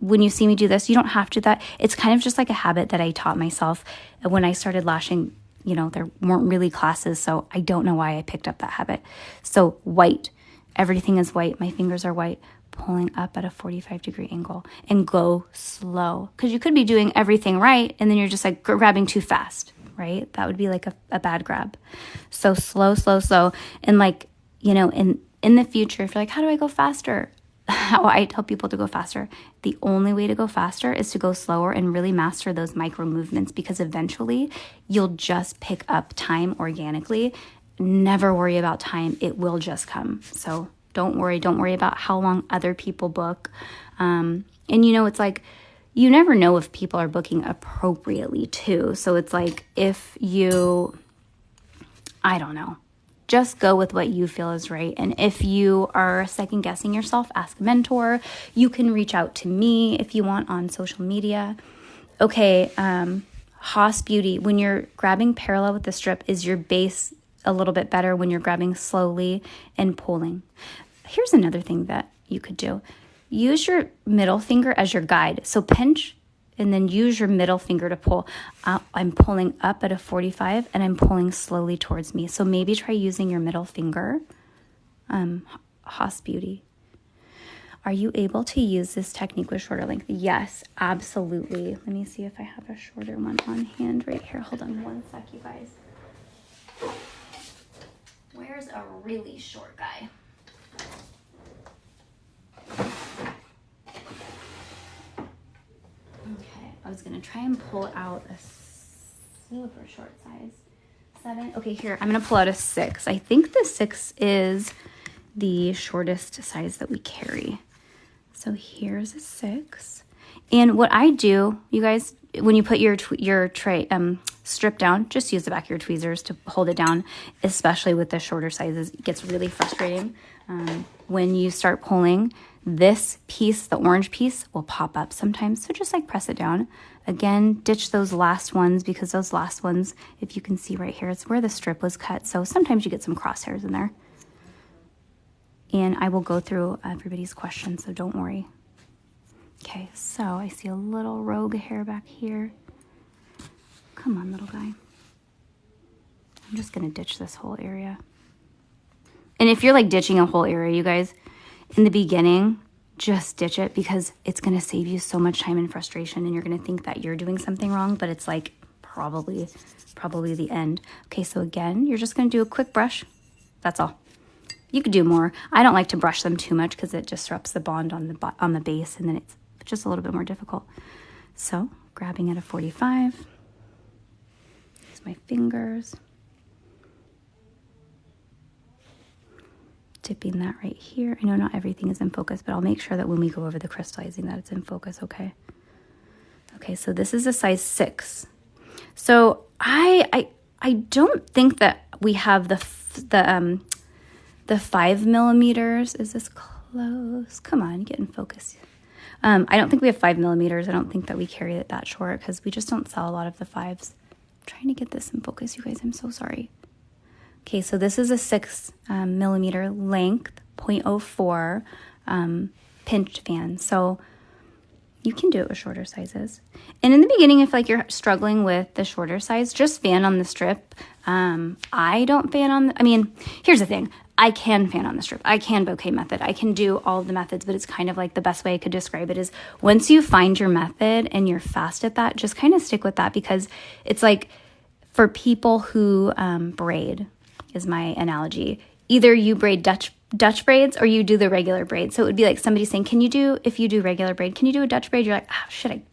when you see me do this, you don't have to do that. It's kind of just like a habit that I taught myself. When I started lashing, you know, there weren't really classes, so I don't know why I picked up that habit. So white, everything is white. My fingers are white, pulling up at a 45-degree angle, and go slow. Because you could be doing everything right, and then you're just like grabbing too fast, right? That would be like a bad grab. So slow, slow, slow. And like, you know, in the future, if you're like, how do I go faster? How I tell people to go faster. The only way to go faster is to go slower and really master those micro movements, because eventually you'll just pick up time organically. Never worry about time. It will just come. So don't worry. Don't worry about how long other people book. And you know, it's like, you never know if people are booking appropriately too. So it's like, if you, I don't know, just go with what you feel is right. And if you are second guessing yourself, ask a mentor. You can reach out to me if you want on social media. Okay, Haas Beauty, when you're grabbing parallel with the strip, is your base a little bit better when you're grabbing slowly and pulling? Here's another thing that you could do. Use your middle finger as your guide. So pinch and then use your middle finger to pull. I'm pulling up at a 45 and I'm pulling slowly towards me. So maybe try using your middle finger. Haas Beauty. Are you able to use this technique with shorter length? Yes, absolutely. Let me see if I have a shorter one on hand right here. Hold on one sec, you guys. Where's a really short guy? Okay, I was gonna try and pull out a super short size. 7. Okay, here, I'm gonna pull out a 6. I think the 6 is the shortest size that we carry. So here's a 6. And what I do, you guys, when you put your tray strip down, just use the back of your tweezers to hold it down, especially with the shorter sizes. It gets really frustrating. When you start pulling, this piece, the orange piece, will pop up sometimes. So just like press it down. Again, ditch those last ones, because those last ones, if you can see right here, it's where the strip was cut. So sometimes you get some crosshairs in there. And I will go through everybody's questions, so don't worry. Okay, so I see a little rogue hair back here. Come on, little guy. I'm just gonna ditch this whole area. And if you're like ditching a whole area, you guys, in the beginning, just ditch it, because it's gonna save you so much time and frustration, and you're gonna think that you're doing something wrong, but it's like probably the end. Okay, so again, you're just gonna do a quick brush. That's all. You could do more. I don't like to brush them too much because it disrupts the bond on the base, and then it's just a little bit more difficult. So grabbing at a 45. Use my fingers. Dipping that right here. I know not everything is in focus, but I'll make sure that when we go over the crystallizing that it's in focus, okay? Okay, so this is a size 6. So I don't think that we have the 5 millimeters. Is this close? Come on, get in focus. I don't think we have 5mm. I don't think that we carry it that short because we just don't sell a lot of the 5s. I'm trying to get this in focus, you guys. I'm so sorry. Okay, so this is a 6mm length, 0.04 pinched fan. So you can do it with shorter sizes. And in the beginning, if like you're struggling with the shorter size, just fan on the strip. I don't fan on, here's the thing. I can fan on the strip. I can bouquet method. I can do all of the methods, but it's kind of like the best way I could describe it is once you find your method and you're fast at that, just kind of stick with that because it's like for people who braid is my analogy. Either you braid Dutch braids or you do the regular braid. So it would be like somebody saying, if you do regular braid, can you do a Dutch braid? You're like,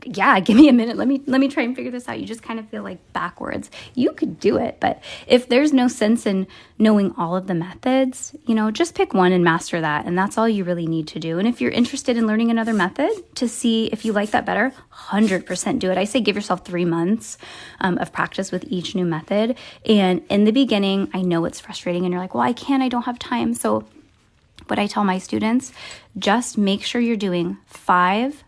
yeah, give me a minute. Let me try and figure this out. You just kind of feel like backwards. You could do it, but if there's no sense in knowing all of the methods, just pick one and master that. And that's all you really need to do. And if you're interested in learning another method to see if you like that better, 100% do it. I say give yourself 3 months of practice with each new method. And in the beginning, I know it's frustrating and you're like, well, I don't have time. So what I tell my students, just make sure you're doing 5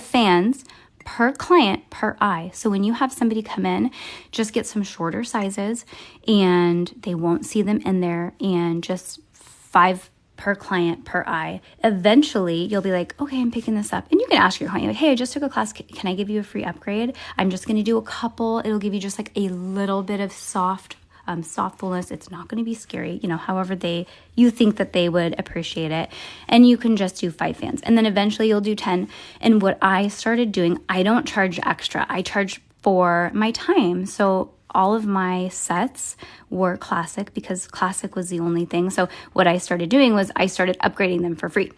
fans per client per eye. So when you have somebody come in, just get some shorter sizes and they won't see them in there and just 5 per client per eye. Eventually you'll be like, okay, I'm picking this up. And you can ask your client, like, hey, I just took a class. Can I give you a free upgrade? I'm just going to do a couple. It'll give you just like a little bit of softfulness. It's not going to be scary, however you think that they would appreciate it. And you can just do 5 fans. And then eventually you'll do 10. And what I started doing, I don't charge extra. I charge for my time. So all of my sets were classic because classic was the only thing. So what I started doing was I started upgrading them for free.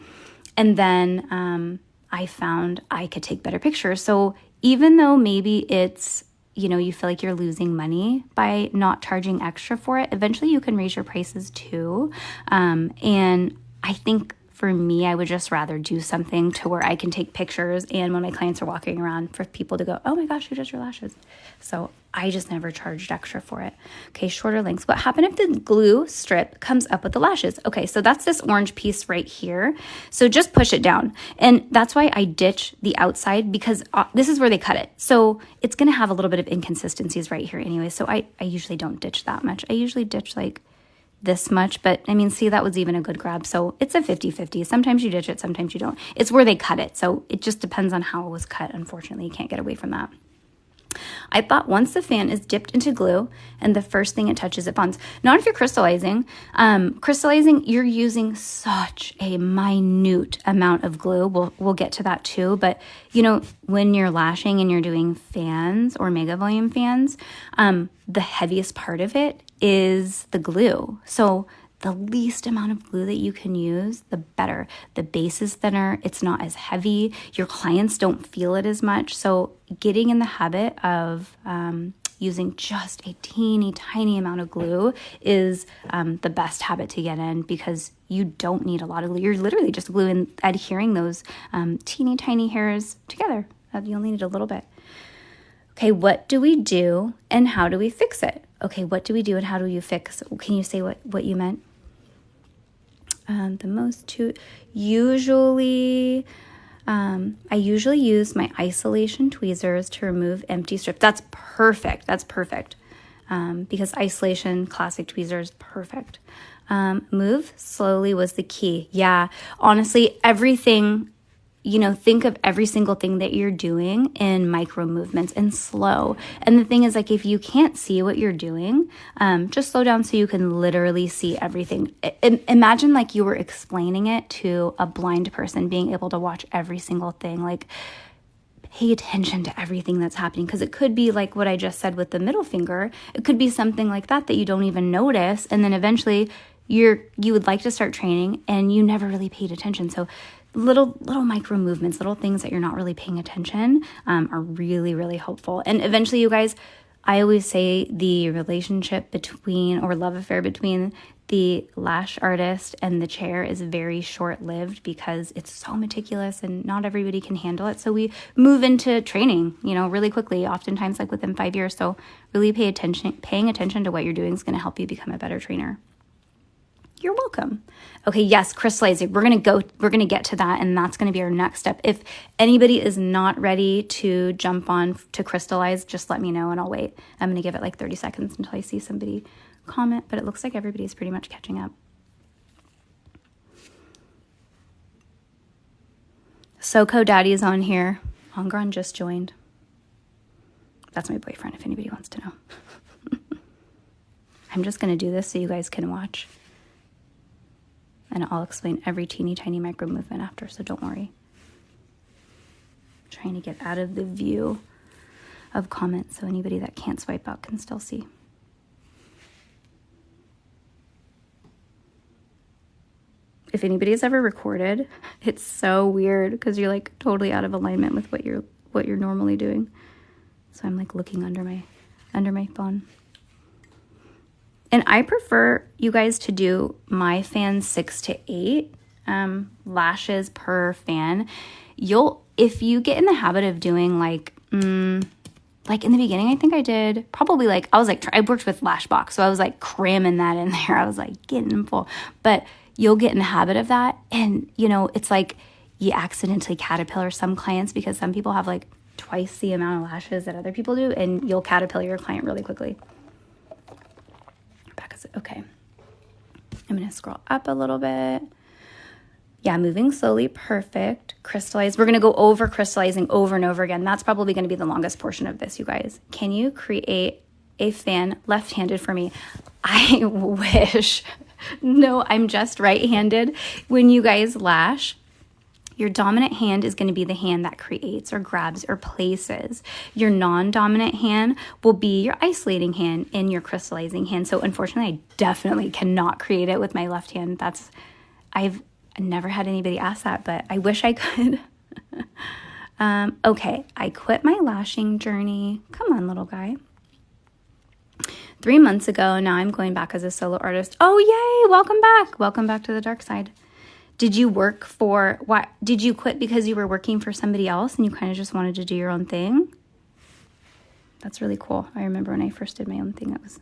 And then I found I could take better pictures. So even though maybe it's you feel like you're losing money by not charging extra for it, eventually you can raise your prices too. And I think for me, I would just rather do something to where I can take pictures and when my clients are walking around for people to go, oh my gosh, who does your lashes? So I just never charged extra for it. Okay, shorter lengths. What happened if the glue strip comes up with the lashes? Okay, so that's this orange piece right here. So just push it down. And that's why I ditch the outside because this is where they cut it. So it's going to have a little bit of inconsistencies right here anyway. So I usually don't ditch that much. I usually ditch like this much, but see, that was even a good grab. So it's a 50-50. Sometimes you ditch it, sometimes you don't. It's where they cut it. So it just depends on how it was cut. Unfortunately, you can't get away from that. I thought once the fan is dipped into glue and the first thing it touches, it bonds. Not if you're crystallizing. Crystallizing, you're using such a minute amount of glue. We'll get to that too. But, when you're lashing and you're doing fans or mega volume fans, the heaviest part of it is the glue. So the least amount of glue that you can use, the better. The base is thinner. It's not as heavy. Your clients don't feel it as much. So getting in the habit of using just a teeny tiny amount of glue is the best habit to get in because you don't need a lot of glue. You're literally just gluing, adhering those teeny tiny hairs together. You only need a little bit. Okay, what do we do and how do we fix it? Okay, what do we do and how do you fix? Can you say what you meant? I usually use my isolation tweezers to remove empty strips. That's perfect. Because isolation classic tweezers, perfect. Move slowly was the key. Yeah, honestly, everything, think of every single thing that you're doing in micro movements and slow. And the thing is, like, if you can't see what you're doing, just slow down so you can literally see everything. Imagine like you were explaining it to a blind person, being able to watch every single thing. Like, pay attention to everything that's happening because it could be like what I just said with the middle finger. It could be something like that you don't even notice. And then eventually you would like to start training and you never really paid attention. So little micro movements, little things that you're not really paying attention are really, really helpful. And eventually, you guys, I always say the relationship between or love affair between the lash artist and the chair is very short-lived because it's so meticulous and not everybody can handle it. So we move into training, really quickly, oftentimes like within 5 years. So really paying attention to what you're doing is going to help you become a better trainer. You're welcome. Okay, yes, crystallizing. We're gonna get to that, and that's gonna be our next step. If anybody is not ready to jump on to crystallize, just let me know and I'll wait. I'm gonna give it like 30 seconds until I see somebody comment, but it looks like everybody's pretty much catching up. SoCo Daddy is on here. Angron just joined. That's my boyfriend, if anybody wants to know. I'm just gonna do this so you guys can watch. And I'll explain every teeny tiny micro movement after, so don't worry. I'm trying to get out of the view of comments so anybody that can't swipe out can still see. If anybody's ever recorded, it's so weird because you're like totally out of alignment with what you're normally doing. So I'm like looking under my phone. And I prefer you guys to do my fan 6 to 8 lashes per fan. If you get in the habit of doing like in the beginning, I think I did probably I worked with Lashbox, so I was like cramming that in there. I was like getting them full, but you'll get in the habit of that. And it's like you accidentally caterpillar some clients because some people have like twice the amount of lashes that other people do, and you'll caterpillar your client really quickly. Okay, I'm going to scroll up a little bit. Yeah, moving slowly. Perfect. Crystallize. We're going to go over crystallizing over and over again. That's probably going to be the longest portion of this, you guys. Can you create a fan left-handed for me? I wish. No, I'm just right-handed. When you guys lash, your dominant hand is going to be the hand that creates or grabs or places. Your non-dominant hand will be your isolating hand and your crystallizing hand. So unfortunately, I definitely cannot create it with my left hand. I've never had anybody ask that, but I wish I could. Okay, I quit my lashing journey. Come on, little guy. 3 months ago, now I'm going back as a solo artist. Oh, yay, welcome back. Welcome back to the dark side. Did you did you quit because you were working for somebody else and you kind of just wanted to do your own thing? That's really cool. I remember when I first did my own thing, that was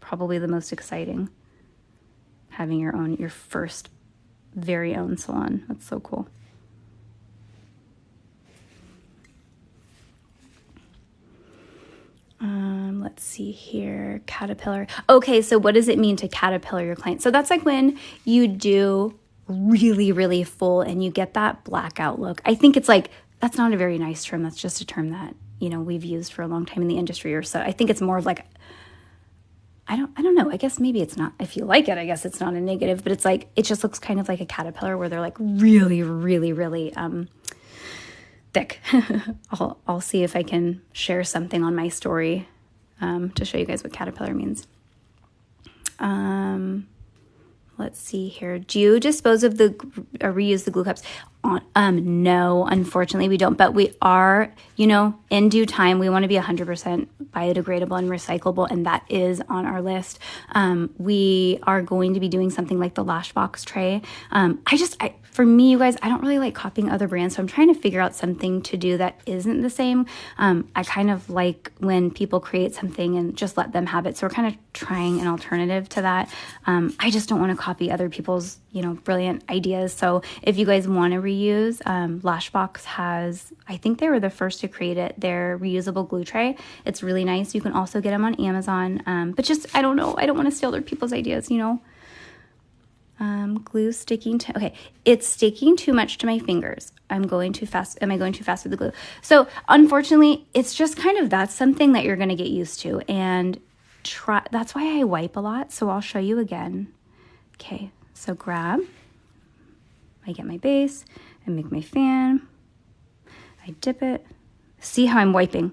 probably the most exciting. Having your first very own salon. That's so cool. Let's see here, caterpillar. Okay, so what does it mean to caterpillar your client? So that's like when you do really, really full and you get that blackout look. I think it's like, that's not a very nice term. That's just a term that, we've used for a long time in the industry or so. I think it's more of like, I don't know. I guess maybe it's not, if you like it, I guess it's not a negative, but it's like, it just looks kind of like a caterpillar where they're like really, really, really, thick. I'll see if I can share something on my story, to show you guys what caterpillar means. Let's see here. Do you dispose of reuse the glue cups? No, unfortunately we don't, but we are, in due time, we want to be 100% biodegradable and recyclable, and that is on our list. We are going to be doing something like the Lashbox tray. For me, you guys, I don't really like copying other brands, so I'm trying to figure out something to do that isn't the same. I kind of like when people create something and just let them have it, so we're kind of trying an alternative to that. I just don't want to copy other people's, brilliant ideas. So if you guys want to reuse, Lashbox has, I think they were the first to create it, their reusable glue tray. It's really nice. You can also get them on Amazon. But just, I don't know. I don't want to steal other people's ideas, Glue sticking to, okay, it's sticking too much to my fingers. Am I going too fast with the glue? So unfortunately, it's just kind of, that's something that you're going to get used to, and that's why I wipe a lot. So I'll show you again. Okay, so grab, I get my base, I make my fan, I dip it. See how I'm wiping?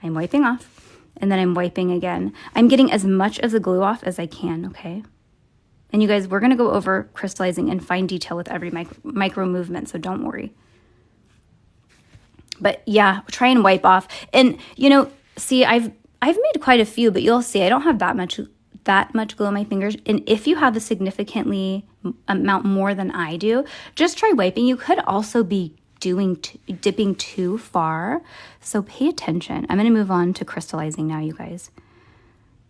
I'm wiping off, and then I'm wiping again. I'm getting as much of the glue off as I can, okay? And you guys, we're going to go over crystallizing in fine detail with every micro movement, so don't worry. But yeah, try and wipe off. And, see, I've made quite a few, but you'll see I don't have that much glue on my fingers. And if you have a significantly amount more than I do, just try wiping. You could also be dipping too far, so pay attention. I'm going to move on to crystallizing now, you guys.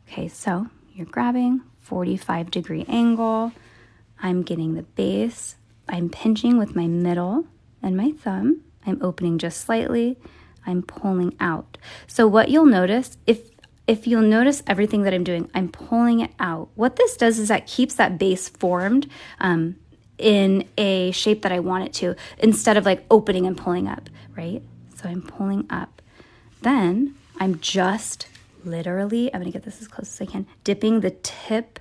Okay, so you're grabbing 45-degree angle, I'm getting the base. I'm pinching with my middle and my thumb. I'm opening just slightly. I'm pulling out. So what you'll notice, if you'll notice everything that I'm doing, I'm pulling it out. What this does is that keeps that base formed in a shape that I want it to, instead of like opening and pulling up, right? So I'm pulling up. Then I'm just literally, I'm gonna get this as close as I can, dipping the tip.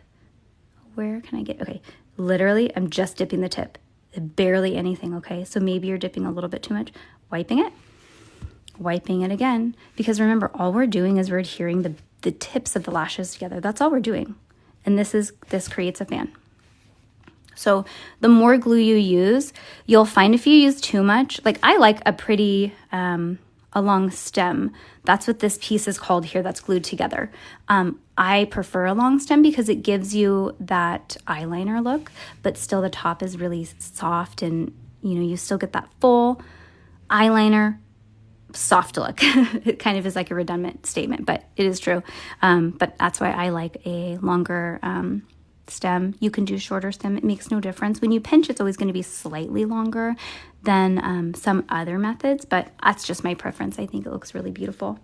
Where can I get, okay. Literally, I'm just dipping the tip. Barely anything, okay? So maybe you're dipping a little bit too much. Wiping it again. Because remember, all we're doing is we're adhering the tips of the lashes together. That's all we're doing. And this creates a fan. So the more glue you use, you'll find if you use too much, like I like a pretty, a long stem. That's what this piece is called here that's glued together. I prefer a long stem because it gives you that eyeliner look, but still the top is really soft and you still get that full eyeliner soft look. It kind of is like a redundant statement, but it is true. But that's why I like a longer stem. You can do shorter stem. It makes no difference. When you pinch, it's always going to be slightly longer than some other methods, but that's just my preference. I think it looks really beautiful.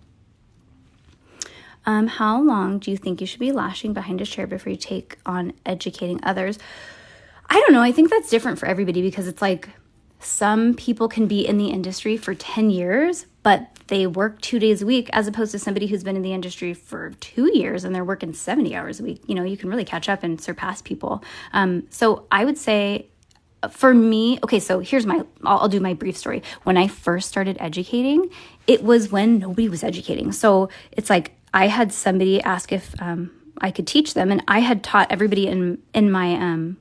How long do you think you should be lashing behind a chair before you take on educating others? I don't know. I think that's different for everybody because it's like some people can be in the industry for 10 years, but they work 2 days a week, as opposed to somebody who's been in the industry for 2 years and they're working 70 hours a week. You can really catch up and surpass people. So I would say for me, okay, so here's I'll do my brief story. When I first started educating, it was when nobody was educating. So it's like I had somebody ask if I could teach them, and I had taught everybody in my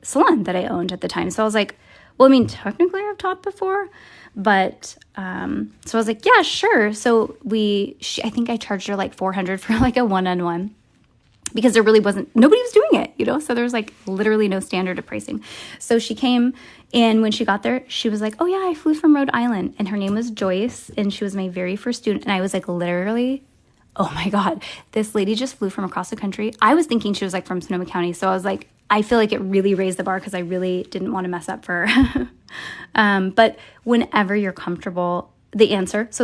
salon that I owned at the time. So I was like, well, I mean, technically I've taught before, but so I was like, yeah, sure. So I think I charged her like $400 for like a one-on-one, because there really nobody was doing it, so there was like literally no standard of pricing. So she came, and when she got there, she was like, oh yeah, I flew from Rhode Island, and her name was Joyce, and she was my very first student. And I was like, literally, oh my God, this lady just flew from across the country. I was thinking she was like from Sonoma County. So I was like, I feel like it really raised the bar because I really didn't want to mess up for her. But whenever you're comfortable, the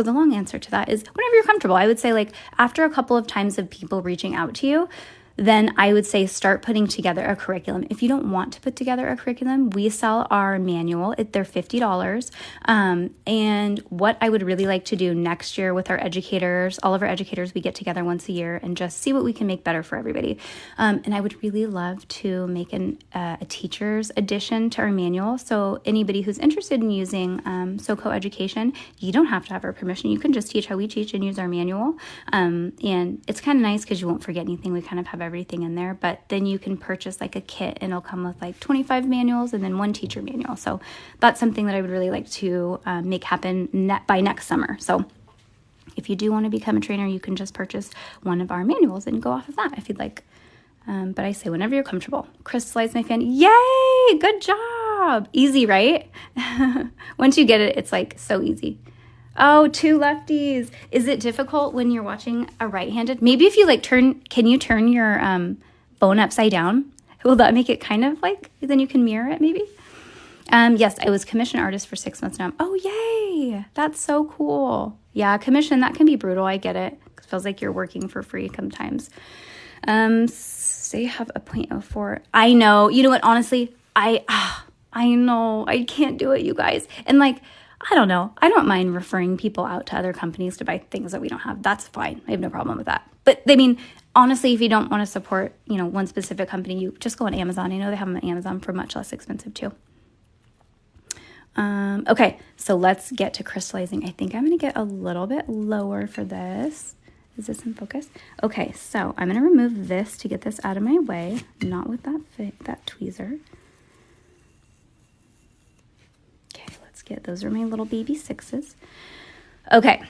long answer to that is whenever you're comfortable. I would say like after a couple of times of people reaching out to you, then I would say start putting together a curriculum. If you don't want to put together a curriculum, we sell our manual. They're $50. And what I would really like to do next year with our educators, all of our educators, we get together once a year and just see what we can make better for everybody. And I would really love to make a teacher's edition to our manual. So anybody who's interested in using SoCo Education, you don't have to have our permission. You can just teach how we teach and use our manual. And it's kind of nice because you won't forget anything. We kind of have everything in there, but then you can purchase like a kit and it'll come with like 25 manuals and then one teacher manual. So that's something that I would really like to make happen by next summer. So if you do want to become a trainer, you can just purchase one of our manuals and go off of that if you'd like. But I say whenever you're comfortable. Crystallize my fan. Yay! Good job. Easy, right? Once you get it, it's like so easy. Oh, two lefties. Is it difficult when you're watching a right-handed? Maybe if you like can you turn your phone upside down? Will that make it kind of like, then you can mirror it maybe? Yes, I was commission artist for 6 months now. Oh, yay. That's so cool. Yeah, commission, that can be brutal. I get it. It feels like you're working for free sometimes. Say have a 0.04. I know. You know what? Honestly, I know. I can't do it, you guys. And like, I don't know. I don't mind referring people out to other companies to buy things that we don't have. That's fine. I have no problem with that. But I mean, honestly, if you don't want to support, one specific company, you just go on Amazon. I know they have them on Amazon for much less expensive too. Okay, so let's get to crystallizing. I think I'm going to get a little bit lower for this. Is this in focus? Okay, so I'm going to remove this to get this out of my way, not with that tweezer. Those are my little baby 6s. Okay,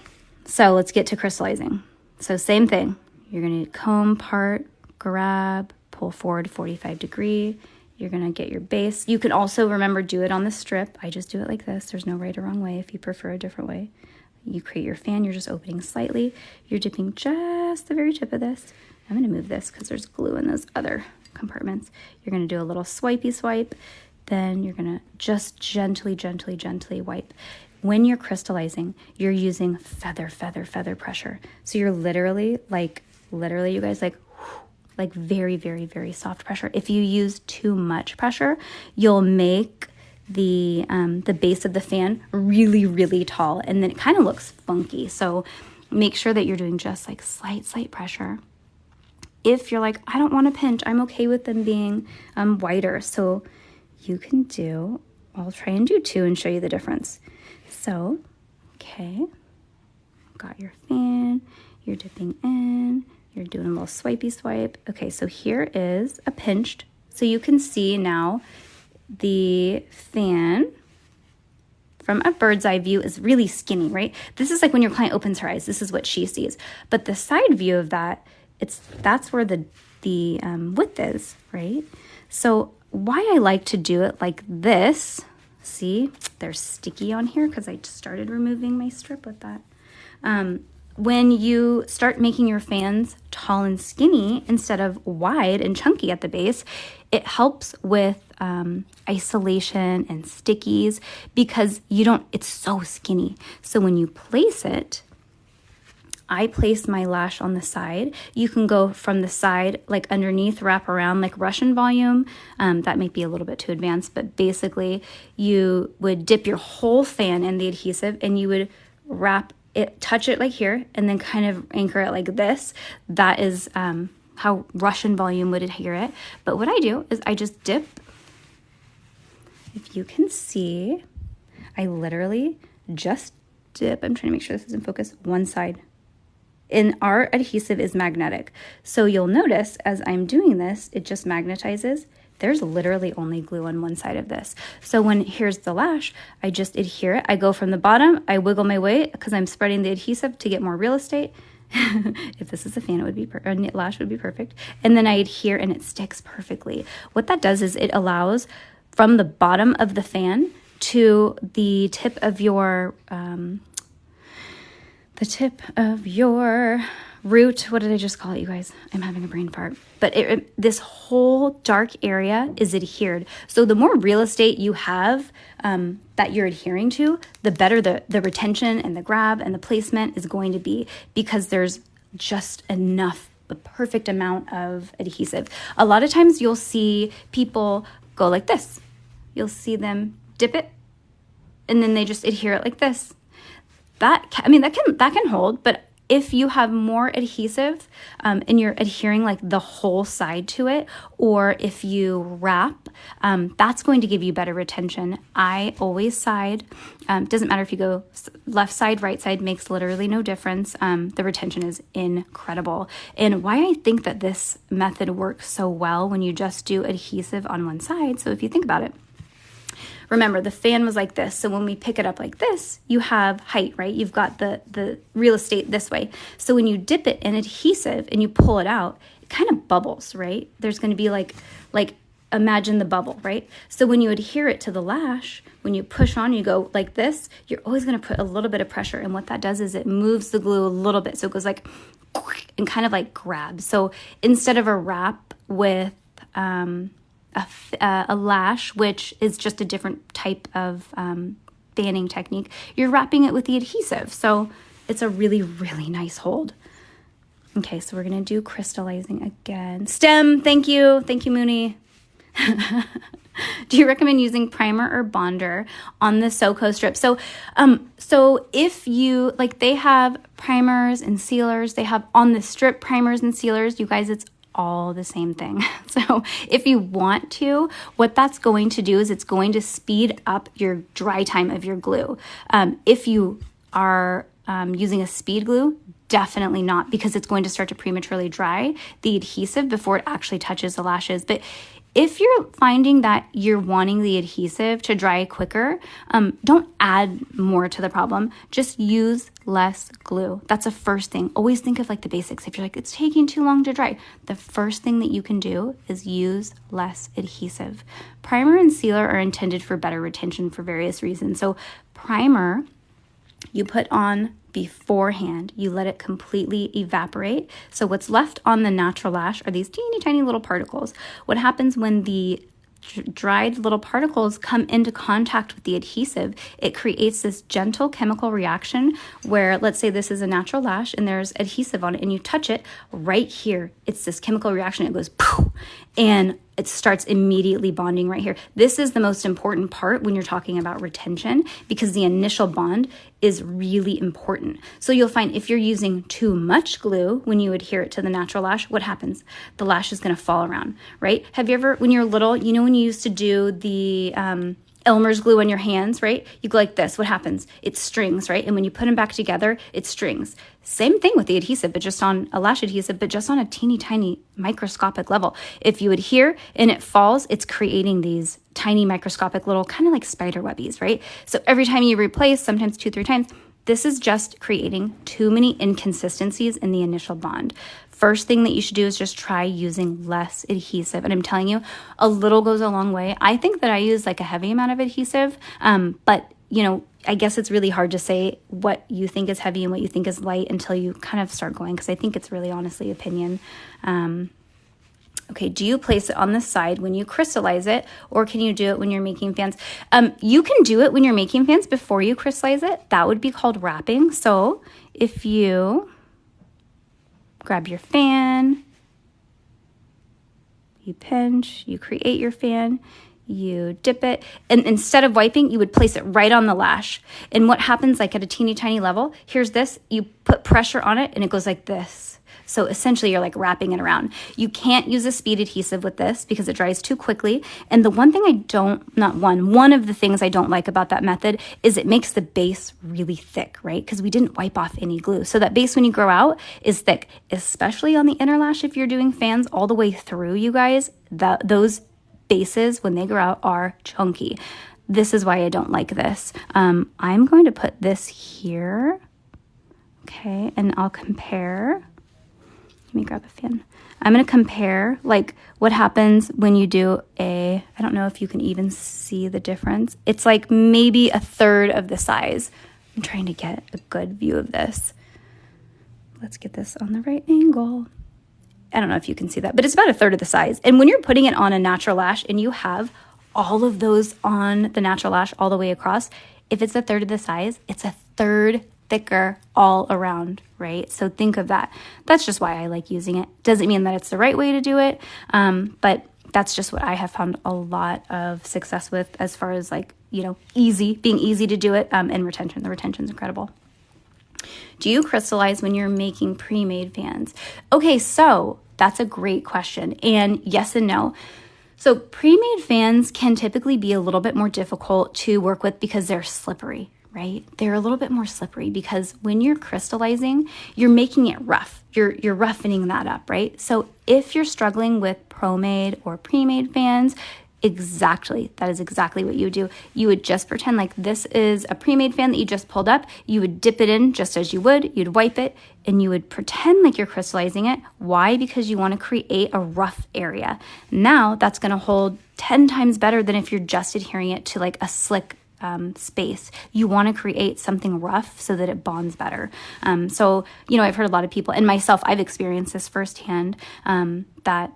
so let's get to crystallizing. So same thing. You're going to comb part, grab, pull forward 45 degree. You're going to get your base. You can also, remember, do it on the strip. I just do it like this. There's no right or wrong way if you prefer a different way. You create your fan. You're just opening slightly. You're dipping just the very tip of this. I'm going to move this because there's glue in those other compartments. You're going to do a little swipey swipe. Then you're going to just gently, gently, gently wipe. When you're crystallizing, you're using feather pressure. So you're literally you guys, like very, very, very soft pressure. If you use too much pressure, you'll make the base of the fan really, really tall, and then it kind of looks funky. So make sure that you're doing just like slight pressure. If you're like, I don't want to pinch, I'm okay with them being wider. So you can do, I'll try and do 2 and show you the difference. So, okay, got your fan, you're dipping in, you're doing a little swipey swipe. Okay, so here is a pinched. So you can see now the fan from a bird's eye view is really skinny, right? This is like when your client opens her eyes, this is what she sees. But the side view of that, that's where the width is, right? So why I like to do it like this, see, they're sticky on here because I just started removing my strip with that. When you start making your fans tall and skinny instead of wide and chunky at the base, it helps with isolation and stickies because it's so skinny. So when you place it, I place my lash on the side. You can go from the side, like underneath, wrap around, like Russian volume. That might be a little bit too advanced, but basically you would dip your whole fan in the adhesive and you would wrap it, touch it like here, and then kind of anchor it like this. That is how Russian volume would adhere it. But what I do is I just dip. If you can see, I literally just dip. I'm trying to make sure this is in focus. One side. And our adhesive is magnetic. So you'll notice as I'm doing this, it just magnetizes. There's literally only glue on one side of this. So here's the lash, I just adhere it. I go from the bottom, I wiggle my way because I'm spreading the adhesive to get more real estate. If this is a fan, it would be lash would be perfect. And then I adhere and it sticks perfectly. What that does is it allows from the bottom of the fan to the tip of your root. What did I just call it, you guys? I'm having a brain fart. But this whole dark area is adhered. So the more real estate you have that you're adhering to, the better the retention and the grab and the placement is going to be, because there's just enough, the perfect amount of adhesive. A lot of times you'll see people go like this. You'll see them dip it and then they just adhere it like this. That can hold, but if you have more adhesive and you're adhering like the whole side to it, or if you wrap, that's going to give you better retention. I always side. Doesn't matter if you go left side, right side, makes literally no difference. The retention is incredible. And why I think that this method works so well when you just do adhesive on one side. So if you think about it, remember, the fan was like this. So when we pick it up like this, you have height, right? You've got the real estate this way. So when you dip it in adhesive and you pull it out, it kind of bubbles, right? There's going to be like imagine the bubble, right? So when you adhere it to the lash, when you push on, you go like this, you're always going to put a little bit of pressure. And what that does is it moves the glue a little bit. So it goes like and kind of like grabs. So instead of a wrap with a lash, which is just a different type of fanning technique, you're wrapping it with the adhesive. So it's a really, really nice hold. Okay, so we're going to do crystallizing again. Stem, thank you. Thank you, Mooney. Do you recommend using primer or bonder on the Soco strip? So if you, they have primers and sealers, they have on the strip primers and sealers, you guys, it's all the same thing. So if you want to, what that's going to do is it's going to speed up your dry time of your glue. If you are using a speed glue, definitely not, because it's going to start to prematurely dry the adhesive before it actually touches the lashes. But if you're finding that you're wanting the adhesive to dry quicker, don't add more to the problem. Just use less glue. That's the first thing. Always think of the basics. If you're like, it's taking too long to dry, the first thing that you can do is use less adhesive. Primer and sealer are intended for better retention for various reasons. So primer you put on beforehand. You let it completely evaporate. So what's left on the natural lash are these teeny tiny little particles. What happens when the dried little particles come into contact with the adhesive, it creates this gentle chemical reaction where, let's say this is a natural lash and there's adhesive on it and you touch it right here, it's this chemical reaction. It goes poof, and it starts immediately bonding right here. This is the most important part when you're talking about retention, because the initial bond is really important. So you'll find if you're using too much glue when you adhere it to the natural lash, what happens? The lash is going to fall around, right? Have you ever, when you're little, you know when you used to do the Elmer's glue on your hands, right? You go like this. What happens? It strings, right? And when you put them back together, it strings. Same thing with the adhesive, but just on a lash adhesive, but just on a teeny tiny microscopic level. If you adhere and it falls, it's creating these tiny microscopic little kind of like spider webbies, right? So every time you replace, sometimes 2-3 times, this is just creating too many inconsistencies in the initial bond. First thing that you should do is just try using less adhesive. And I'm telling you, a little goes a long way. I think that I use like a heavy amount of adhesive, but you know, I guess it's really hard to say what you think is heavy and what you think is light until you kind of start going, because I think it's really honestly opinion. Okay, do you place it on the side when you crystallize it, or can you do it when you're making fans? You can do it when you're making fans before you crystallize it. That would be called wrapping. So if you grab your fan, you pinch, you create your fan, you dip it, and instead of wiping, you would place it right on the lash. And what happens, like at a teeny tiny level, here's this, you put pressure on it and it goes like this. So essentially you're like wrapping it around. You can't use a speed adhesive with this because it dries too quickly. And the one thing one of the things I don't like about that method is it makes the base really thick, right? Because we didn't wipe off any glue. So that base when you grow out is thick, especially on the inner lash. If you're doing fans all the way through, you guys, those bases when they grow out are chunky. This is why I don't like this. I'm going to put this here. Okay, and I'll compare. Let me grab a fan. I'm going to compare like what happens when you do I don't know if you can even see the difference. It's like maybe a third of the size. I'm trying to get a good view of this. Let's get this on the right angle. I don't know if you can see that, but it's about a third of the size. And when you're putting it on a natural lash and you have all of those on the natural lash all the way across, if it's a third of the size, it's a third thicker all around, right? So think of that. That's just why I like using it. Doesn't mean that it's the right way to do it, but that's just what I have found a lot of success with as far as like, you know, being easy to do it, and retention. The retention's incredible. Do you crystallize when you're making pre-made fans? Okay, so that's a great question. And yes and no. So pre-made fans can typically be a little bit more difficult to work with because they're slippery, right? They're a little bit more slippery because when you're crystallizing, you're making it rough. You're roughening that up, right? So if you're struggling with pro-made or pre-made fans, that is exactly what you would do. You would just pretend like this is a pre-made fan that you just pulled up. You would dip it in just as you would. You'd wipe it and you would pretend like you're crystallizing it. Why? Because you want to create a rough area. Now that's going to hold 10 times better than if you're just adhering it to like a slick space. You want to create something rough so that it bonds better. So, you know, I've heard a lot of people, and myself, I've experienced this firsthand, that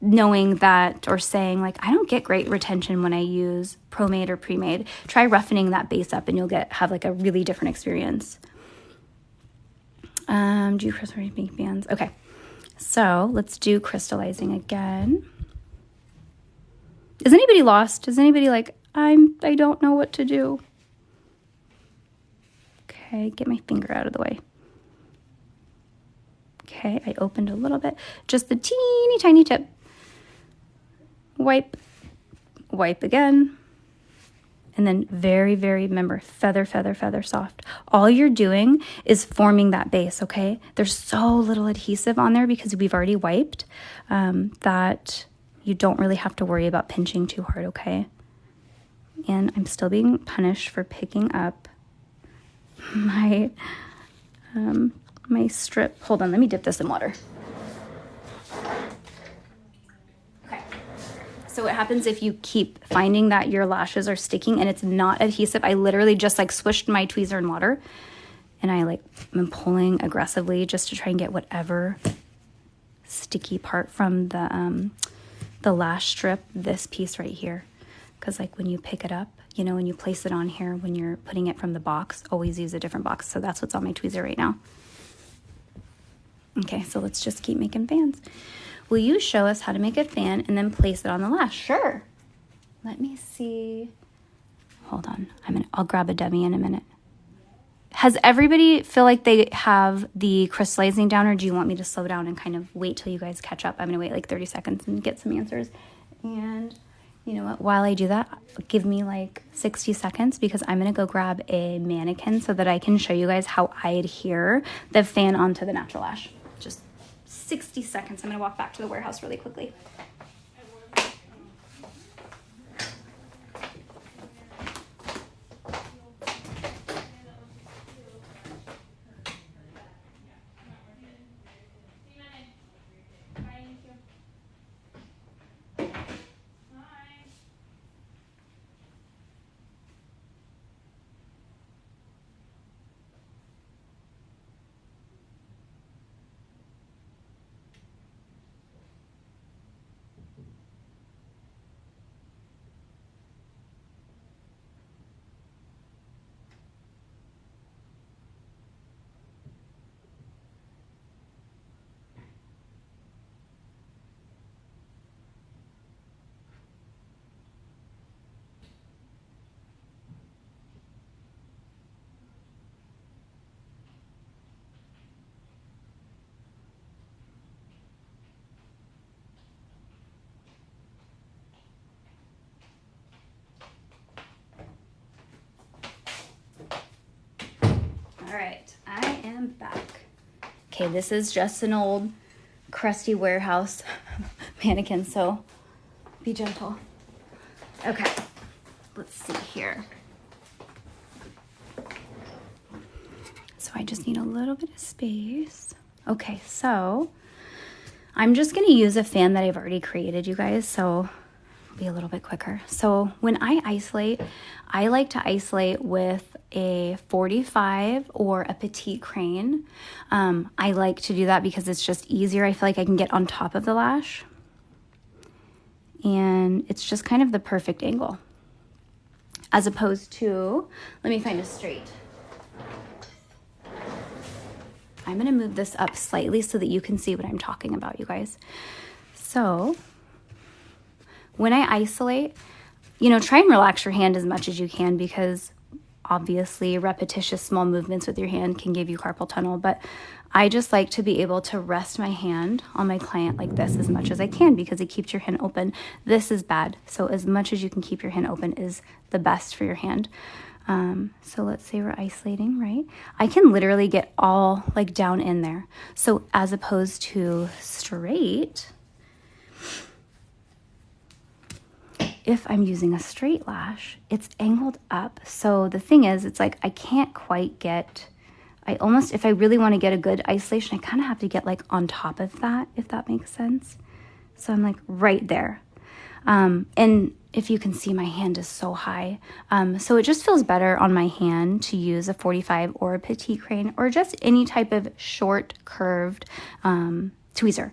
knowing that or saying like, I don't get great retention when I use pro-made or pre-made. Try roughening that base up and you'll have like a really different experience. Do you crystallize making fans? Okay, so let's do crystallizing again. Is anybody lost? Is anybody like, I don't know what to do? Okay, get my finger out of the way. Okay, I opened a little bit. Just the teeny tiny tip. Wipe again, and then very, very, remember, feather, feather, feather soft. All you're doing is forming that base, okay? There's so little adhesive on there because we've already wiped, that you don't really have to worry about pinching too hard, okay? And I'm still being punished for picking up my, my strip. Hold on, let me dip this in water. So what happens if you keep finding that your lashes are sticking and it's not adhesive? I literally just like swished my tweezer in water and I like am pulling aggressively just to try and get whatever sticky part from the lash strip, this piece right here. Because like when you pick it up, you know, when you place it on here, when you're putting it from the box, always use a different box. So that's what's on my tweezer right now. Okay, so let's just keep making fans. Will you show us how to make a fan and then place it on the lash? Sure. Let me see. Hold on. I'll grab a dummy in a minute. Has everybody feel like they have the crystallizing down, or do you want me to slow down and kind of wait till you guys catch up? I'm going to wait like 30 seconds and get some answers. And you know what? While I do that, give me like 60 seconds because I'm going to go grab a mannequin so that I can show you guys how I adhere the fan onto the natural lash. Just 60 seconds. I'm going to walk back to the warehouse really quickly. All right, I am back. Okay, this is just an old crusty warehouse mannequin, so be gentle. Okay, let's see here. So I just need a little bit of space. Okay, so I'm just gonna use a fan that I've already created, you guys, so it'll be a little bit quicker. So when I isolate, I like to isolate with a 45 or a petite crane. I like to do that because it's just easier. I feel like I can get on top of the lash and it's just kind of the perfect angle as opposed to, let me find a straight. I'm gonna move this up slightly so that you can see what I'm talking about, you guys. So when I isolate, you know, try and relax your hand as much as you can because obviously repetitious small movements with your hand can give you carpal tunnel, but I just like to be able to rest my hand on my client like this as much as I can because it keeps your hand open. This is bad. So as much as you can keep your hand open is the best for your hand. So let's say we're isolating, right? I can literally get all like down in there. So as opposed to straight, if I'm using a straight lash, it's angled up. So the thing is, it's like I can't quite get, if I really want to get a good isolation, I kind of have to get like on top of that, if that makes sense. So I'm like right there. And if you can see, my hand is so high. So it just feels better on my hand to use a 45 or a petite crane or just any type of short curved tweezer.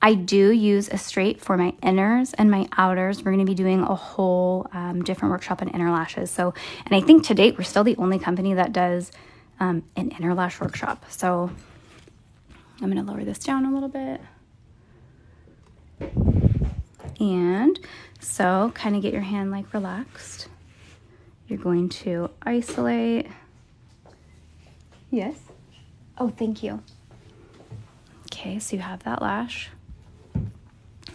I do use a straight for my inners and my outers. We're going to be doing a whole different workshop on inner lashes. So, and I think to date, we're still the only company that does an inner lash workshop. So I'm going to lower this down a little bit. And so kind of get your hand like relaxed. You're going to isolate. Yes. Oh, thank you. Okay, so you have that lash.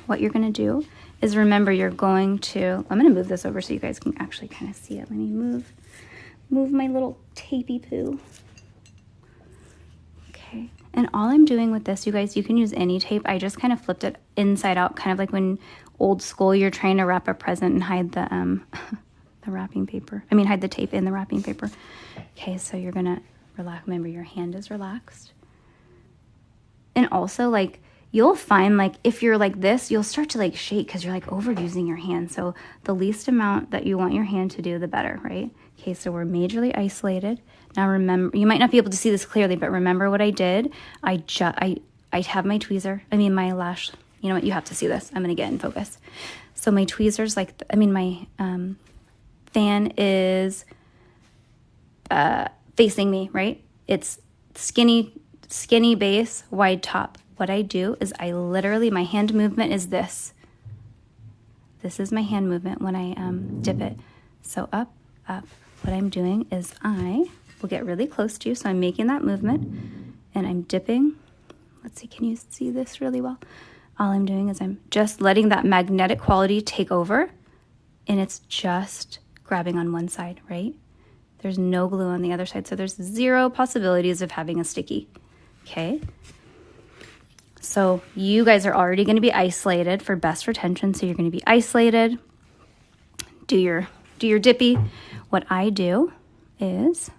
What you're going to do is remember you're going to, I'm going to move this over so you guys can actually kind of see it. Let me move my little tapey poo. Okay, and all I'm doing with this, you guys, you can use any tape. I just kind of flipped it inside out, kind of like when old school you're trying to wrap a present and hide the the wrapping paper. I mean, hide the tape in the wrapping paper. Okay, so you're going to relax. Remember, your hand is relaxed. And also, like, you'll find like if you're like this, you'll start to like shake because you're like overusing your hand. So the least amount that you want your hand to do, the better, right? Okay, so we're majorly isolated. Now remember, you might not be able to see this clearly, but remember what I did. I have my tweezer, my lash. You know what, you have to see this. I'm gonna get in focus. So my tweezers, my fan is facing me, right? It's skinny base, wide top. What I do is I literally, my hand movement is this. This is my hand movement when I dip it. So up, up. What I'm doing is I will get really close to you. So I'm making that movement and I'm dipping. Let's see, can you see this really well? All I'm doing is I'm just letting that magnetic quality take over, and it's just grabbing on one side, right? There's no glue on the other side, so there's zero possibilities of having a sticky, okay? So you guys are already gonna be isolated for best retention, so you're gonna be isolated. Do your dippy. What I do is,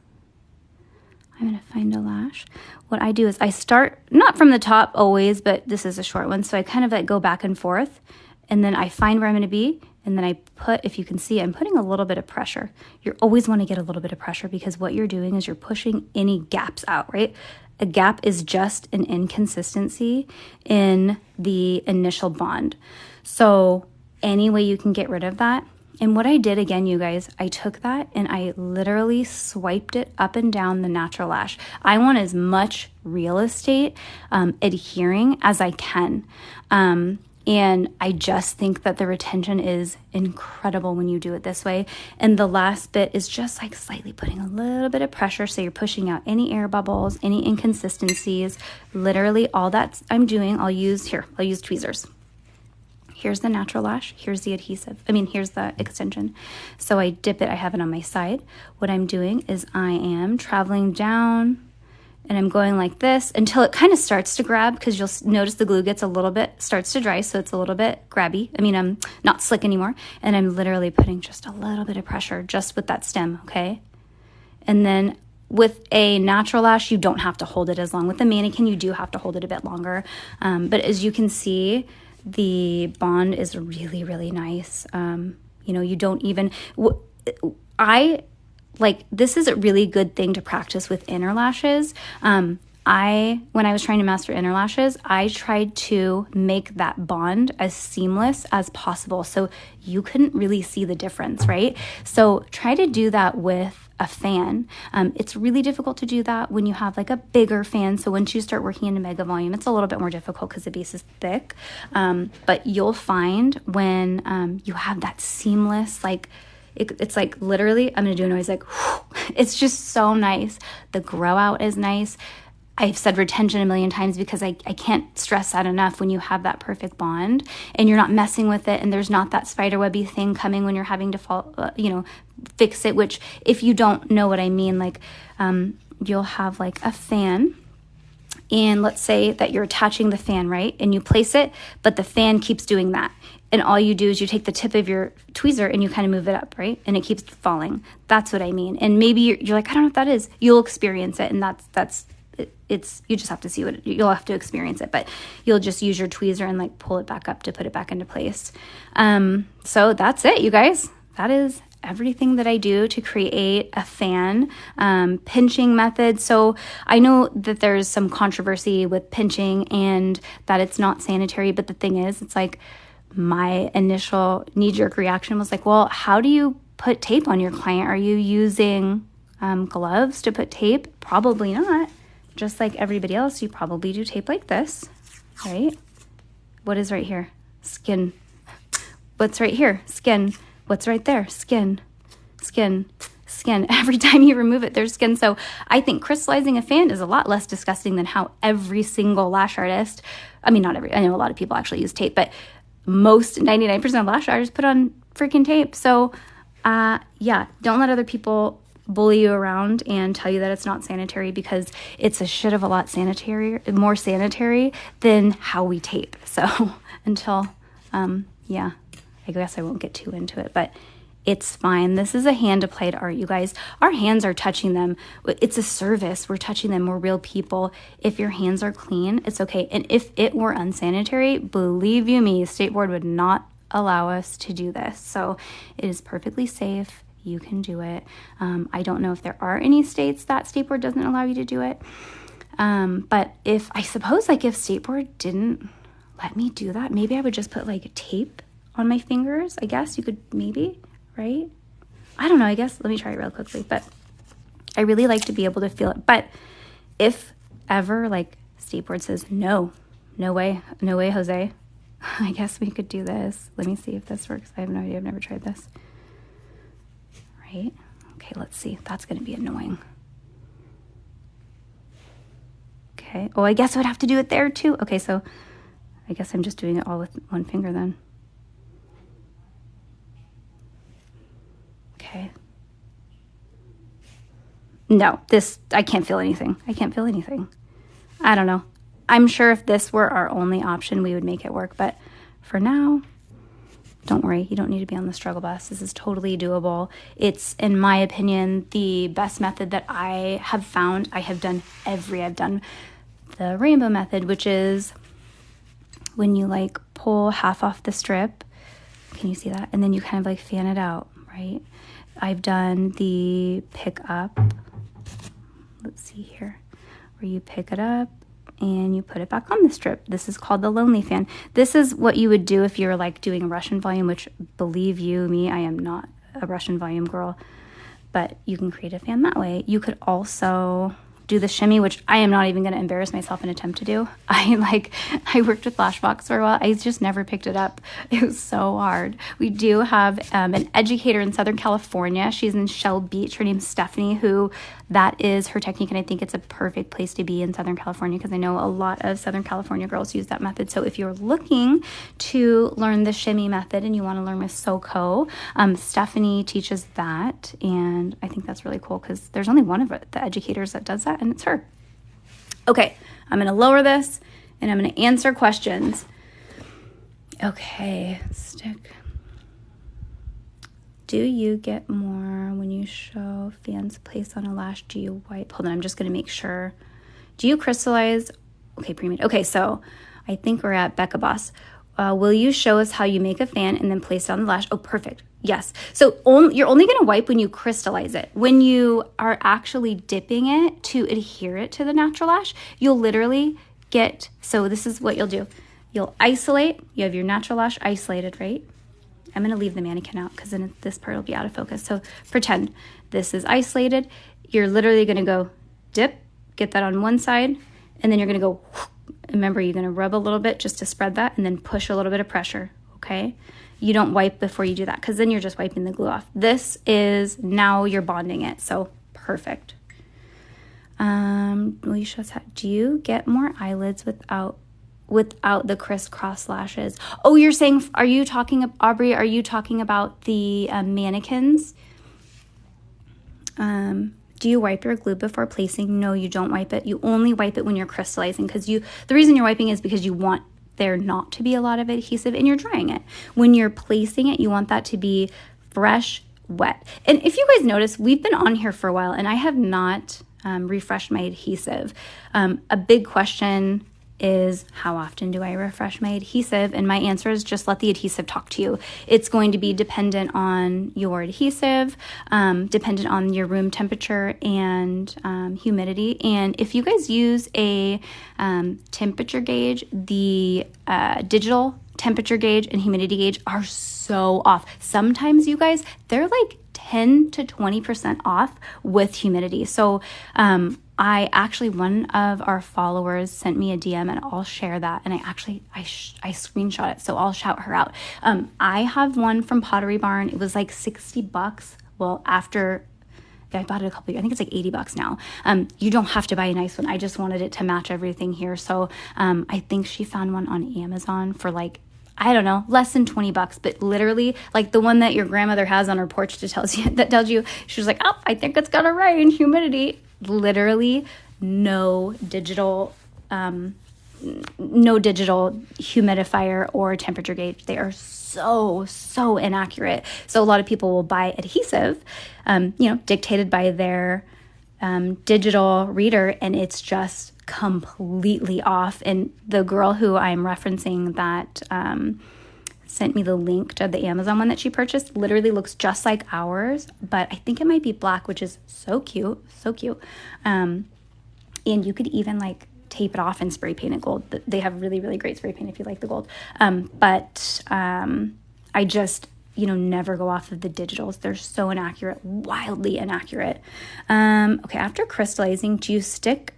I'm gonna find a lash. What I do is I start, not from the top always, but this is a short one, so I kind of like go back and forth, and then I find where I'm gonna be, and then I put, if you can see, I'm putting a little bit of pressure. You always wanna get a little bit of pressure because what you're doing is you're pushing any gaps out, right? A gap is just an inconsistency in the initial bond. So any way you can get rid of that. And what I did, again, you guys, I took that and I literally swiped it up and down the natural lash. I want as much real estate adhering as I can. And I just think that the retention is incredible when you do it this way. And the last bit is just like slightly putting a little bit of pressure. So you're pushing out any air bubbles, any inconsistencies, literally all that I'm doing. I'll use tweezers. Here's the natural lash, here's the adhesive. Here's the extension. So I dip it, I have it on my side. What I'm doing is I am traveling down and I'm going like this until it kind of starts to grab, because you'll notice the glue gets starts to dry, so it's a little bit grabby. I'm not slick anymore. And I'm literally putting just a little bit of pressure just with that stem, okay? And then with a natural lash, you don't have to hold it as long. With the mannequin, you do have to hold it a bit longer. But as you can see, the bond is really, really nice. You don't even, this is a really good thing to practice with inner lashes. When I was trying to master inner lashes, I tried to make that bond as seamless as possible so you couldn't really see the difference, right? So try to do that with a fan. It's really difficult to do that when you have like a bigger fan. So once you start working into mega volume, it's a little bit more difficult because the base is thick. But you'll find when you have that seamless, it's like literally, I'm gonna do a noise like, whew. It's just so nice. The grow out is nice. I've said retention a million times because I can't stress that enough. When you have that perfect bond and you're not messing with it and there's not that spiderwebby thing coming when you're having to fix it, which if you don't know what I mean, you'll have like a fan, and let's say that you're attaching the fan, right? And you place it, but the fan keeps doing that. And all you do is you take the tip of your tweezer and you kind of move it up, right? And it keeps falling. That's what I mean. And maybe you're like, I don't know what that is. You'll experience it, and you just have to see you'll have to experience it, but you'll just use your tweezer and pull it back up to put it back into place. So that's it, you guys. That is everything that I do to create a fan. Pinching method. So I know that there's some controversy with pinching and that it's not sanitary, but the thing is, it's like my initial knee-jerk reaction was like, well, how do you put tape on your client? Are you using gloves to put tape? Probably not. Just like everybody else, you probably do tape like this, right? What is right here? Skin. What's right here? Skin. What's right there? Skin. Skin. Skin. Every time you remove it, there's skin. So I think crystallizing a fan is a lot less disgusting than how every single lash artist, not every, I know a lot of people actually use tape, but most 99% of lash artists put on freaking tape. So don't let other people bully you around and tell you that it's not sanitary, because it's a shit of a lot more sanitary than how we tape. So until, I guess I won't get too into it, but it's fine. This is a hand-applied art, you guys. Our hands are touching them. It's a service. We're touching them. We're real people. If your hands are clean, it's okay. And if it were unsanitary, believe you me, State Board would not allow us to do this. So it is perfectly safe. You can do it. I don't know if there are any states that State Board doesn't allow you to do it. But if State Board didn't let me do that, maybe I would just put like tape on my fingers. I guess you could maybe, right? I don't know. I guess let me try it real quickly, but I really like to be able to feel it. But if ever like State Board says, no way, Jose, I guess we could do this. Let me see if this works. I have no idea. I've never tried this. Right? Okay, let's see. That's going to be annoying. Okay. Oh, I guess I would have to do it there too. Okay, so I guess I'm just doing it all with one finger then. Okay. No, I can't feel anything. I can't feel anything. I don't know. I'm sure if this were our only option, we would make it work. But for now, don't worry. You don't need to be on the struggle bus. This is totally doable. It's, in my opinion, the best method that I have found. I've done the rainbow method, which is when you like pull half off the strip. Can you see that? And then you kind of like fan it out, right? I've done the pick up. Let's see here, where you pick it up and you put it back on the strip. This is called the lonely fan. This is what you would do if you were like doing a Russian volume, which believe you me, I am not a Russian volume girl, but you can create a fan that way. You could also do the shimmy, which I am not even going to embarrass myself and attempt to do. I worked with Lashbox for a while. I just never picked it up. It was so hard. We do have an educator in Southern California. She's in Shell Beach. Her name's Stephanie, who that is her technique. And I think it's a perfect place to be in Southern California because I know a lot of Southern California girls use that method. So if you're looking to learn the shimmy method and you want to learn with SoCo, Stephanie teaches that. And I think that's really cool because there's only one of the educators that does that, and it's her. Okay, I'm going to lower this and I'm going to answer questions. Okay, stick. Do you get more when you show fans placed on a lash? Do you wipe? Hold on, I'm just going to make sure. Do you crystallize? Okay, pre-made. Okay, so I think we're at Becca Boss. Will you show us how you make a fan and then place it on the lash? Oh, perfect. Yes. So you're only going to wipe when you crystallize it. When you are actually dipping it to adhere it to the natural lash, you'll literally so this is what you'll do. You'll isolate. You have your natural lash isolated, right? I'm going to leave the mannequin out because then this part will be out of focus. So pretend this is isolated. You're literally going to go dip, get that on one side, and then you're going to go, remember, you're going to rub a little bit just to spread that and then push a little bit of pressure, okay? You don't wipe before you do that because then you're just wiping the glue off. This is, now you're bonding it, so perfect. Will you show us how, do you get more eyelids without the crisscross lashes? Oh, you're saying, Aubrey, are you talking about the mannequins? Do you wipe your glue before placing? No, you don't wipe it. You only wipe it when you're crystallizing because the reason you're wiping is because you want there not to be a lot of adhesive and you're drying it. When you're placing it, you want that to be fresh, wet. And if you guys notice, we've been on here for a while and I have not refreshed my adhesive. A big question is, how often do I refresh my adhesive? And my answer is just let the adhesive talk to you. It's going to be dependent on your adhesive, dependent on your room temperature and humidity. And if you guys use a temperature gauge, the digital temperature gauge and humidity gauge are so off. Sometimes, you guys, they're like 10 to 20% off with humidity. So one of our followers sent me a DM and I'll share that. And I screenshot it. So I'll shout her out. I have one from Pottery Barn. It was like $60. Well, after I bought it a couple years, I think it's like $80 now. You don't have to buy a nice one. I just wanted it to match everything here. So I think she found one on Amazon for like, I don't know, less than $20, but literally like the one that your grandmother has on her porch that tells you, she was like, oh, I think it's gonna rain, humidity. Literally no digital no digital humidifier or temperature gauge. They are so inaccurate. So a lot of people will buy adhesive, dictated by their digital reader, and it's just completely off. And the girl who I'm referencing that sent me the link to the Amazon one that she purchased literally looks just like ours, but I think it might be black, which is so cute. And you could even like tape it off and spray paint it gold. They have really great spray paint if you like the gold. But I just, never go off of the digitals. They're so inaccurate, wildly inaccurate. Okay, after crystallizing, do you stick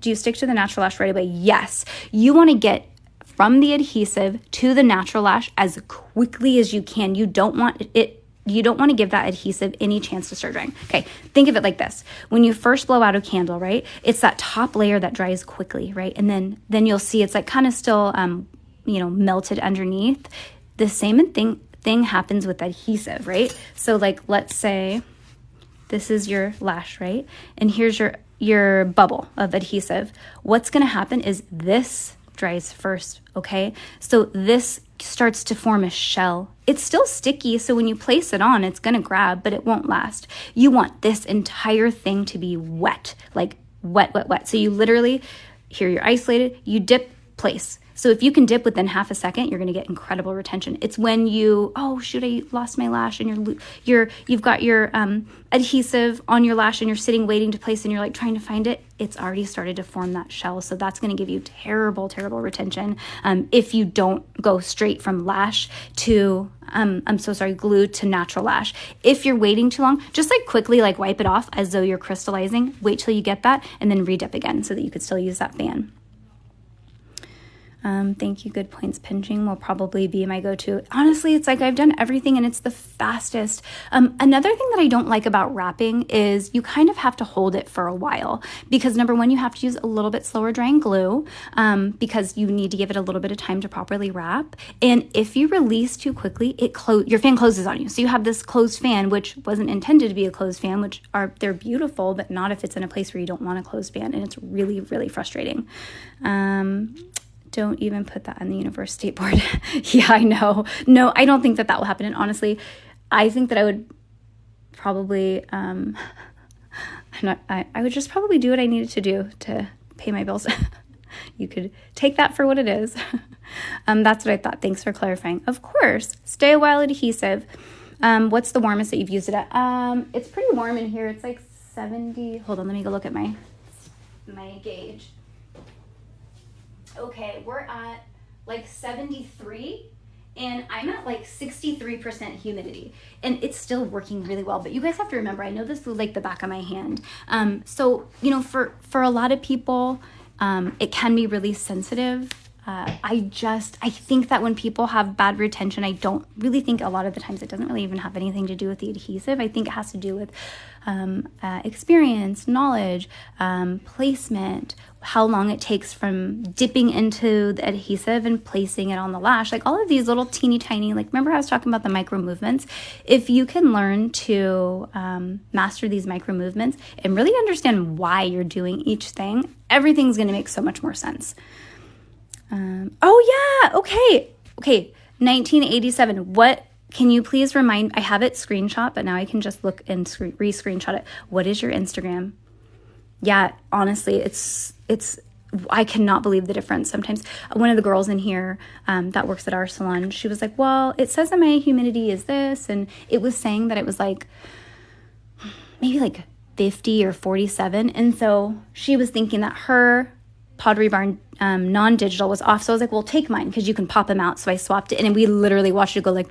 to the natural lash right away? Yes. You want to get from the adhesive to the natural lash as quickly as you can. You don't want to give that adhesive any chance to start drying. Okay, think of it like this. When you first blow out a candle, right, it's that top layer that dries quickly, right? And then you'll see it's like kind of still, melted underneath. The same thing happens with adhesive, right? So like, let's say this is your lash, right? And here's your bubble of adhesive. What's going to happen is this dries first, okay? So this starts to form a shell. It's still sticky, so when you place it on, it's going to grab, but it won't last. You want this entire thing to be wet, like wet. So you literally, here you're isolated, you dip, place. So if you can dip within half a second, you're going to get incredible retention. It's when you, oh shoot, I lost my lash, and you've got your adhesive on your lash, and you're sitting waiting to place, and you're like trying to find it. It's already started to form that shell. So that's going to give you terrible retention if you don't go straight from lash to, glue to natural lash. If you're waiting too long, just like quickly like wipe it off as though you're crystallizing. Wait till you get that, and then redip again so that you could still use that fan. Thank you. Good points. Pinching will probably be my go-to. Honestly, it's like I've done everything and it's the fastest. Another thing that I don't like about wrapping is you kind of have to hold it for a while because number one, you have to use a little bit slower drying glue because you need to give it a little bit of time to properly wrap. And if you release too quickly, your fan closes on you. So you have this closed fan, which wasn't intended to be a closed fan, they're beautiful, but not if it's in a place where you don't want a closed fan. And it's really frustrating. Don't even put that on the university board. Yeah, I know. No, I don't think that will happen. And honestly, I think that I would probably, I would just probably do what I needed to do to pay my bills. You could take that for what it is. That's what I thought. Thanks for clarifying. Of course, Stay a While adhesive. What's the warmest that you've used it at? It's pretty warm in here. It's like 70. Hold on, let me go look at my gauge. Okay, we're at like 73 and I'm at like 63% humidity and it's still working really well. But you guys have to remember, I know this was like the back of my hand. So, for a lot of people, it can be really sensitive. I think that when people have bad retention, I don't really think a lot of the times it doesn't really even have anything to do with the adhesive. I think it has to do with experience, knowledge, placement, how long it takes from dipping into the adhesive and placing it on the lash. Like all of these little teeny tiny, like remember I was talking about the micro movements? If you can learn to master these micro movements and really understand why you're doing each thing, everything's going to make so much more sense. Okay. 1987. What can you please remind? I have it screenshot, but now I can just look and re-screenshot it. What is your Instagram? Yeah, honestly, it's. I cannot believe the difference. Sometimes one of the girls in here that works at our salon, she was like, "Well, it says that my humidity is this," and it was saying that it was like maybe like 50 or 47, and so she was thinking that her Pottery Barn non-digital was off. So I was like, well, take mine because you can pop them out. So I swapped it and we literally watched it go like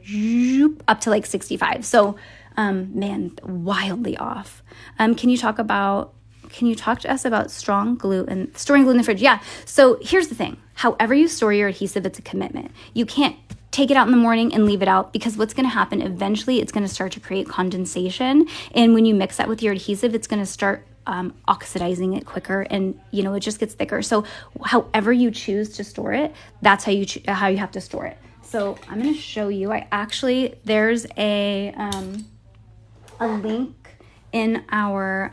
up to like 65. So wildly off. Can you talk to us about storing glue in the fridge? Yeah. So here's the thing. However you store your adhesive, it's a commitment. You can't take it out in the morning and leave it out because what's going to happen eventually, it's going to start to create condensation. And when you mix that with your adhesive, it's going to start oxidizing it quicker and it just gets thicker. So however you choose to store it, that's how you have to store it. So I'm going to show you. There's a link in our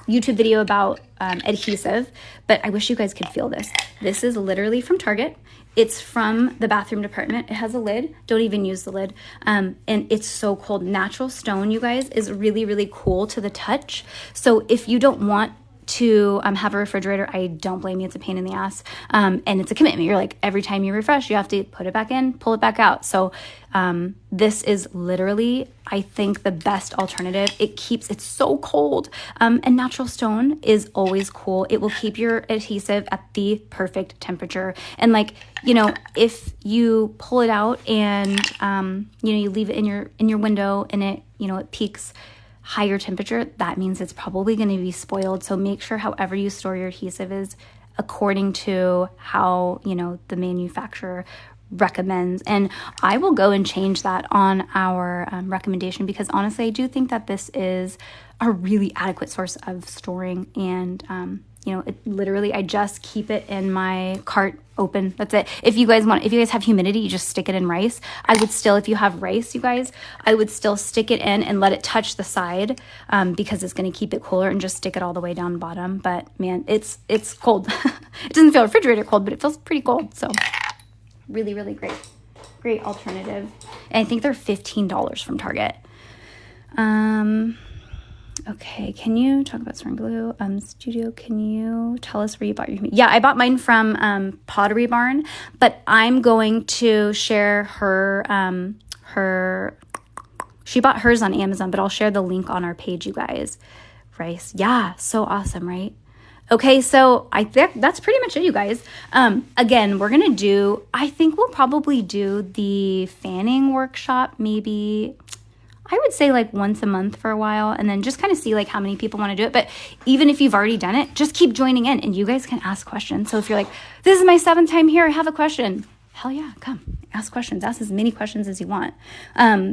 YouTube video about adhesive, but I wish you guys could feel this. This is literally from Target. It's from the bathroom department. It has a lid. Don't even use the lid. And it's so cold. Natural stone, you guys, is really, really cool to the touch. So if you don't want to have a refrigerator, I don't blame you. It's a pain in the ass. And it's a commitment. You're like, every time you refresh, you have to put it back in, pull it back out. So this is literally, I think, the best alternative. It's so cold. And natural stone is always cool. It will keep your adhesive at the perfect temperature. And like, you know, if you pull it out and, you know, you leave it in your window and it, you know, it peaks higher temperature, that means it's probably going to be spoiled. So make sure however you store your adhesive is according to how, you know, the manufacturer recommends. And I will go and change that on our recommendation, because honestly, I do think that this is a really adequate source of storing. And, you know, it literally, I just keep it in my cart open. That's it. If you guys have humidity, you just stick it in rice. I would still, if you have rice, you guys, I would still stick it in and let it touch the side, because it's going to keep it cooler, and just stick it all the way down bottom. But man, it's cold. It doesn't feel refrigerator cold, but it feels pretty cold. So really, really great alternative. And I think they're $15 from Target. Okay, can you talk about storing glue? Studio, can you tell us where you bought your... Yeah, I bought mine from Pottery Barn, but I'm going to share her... She bought hers on Amazon, but I'll share the link on our page, you guys. Rice. Yeah, so awesome, right? Okay, so I think that's pretty much it, you guys. Again, we're going to do... I think we'll probably do the fanning workshop maybe... I would say like once a month for a while, and then just kind of see like how many people want to do it. But even if you've already done it, just keep joining in, and you guys can ask questions. So if you're like, this is my 7th time here, I have a question. Hell yeah, come ask questions. Ask as many questions as you want.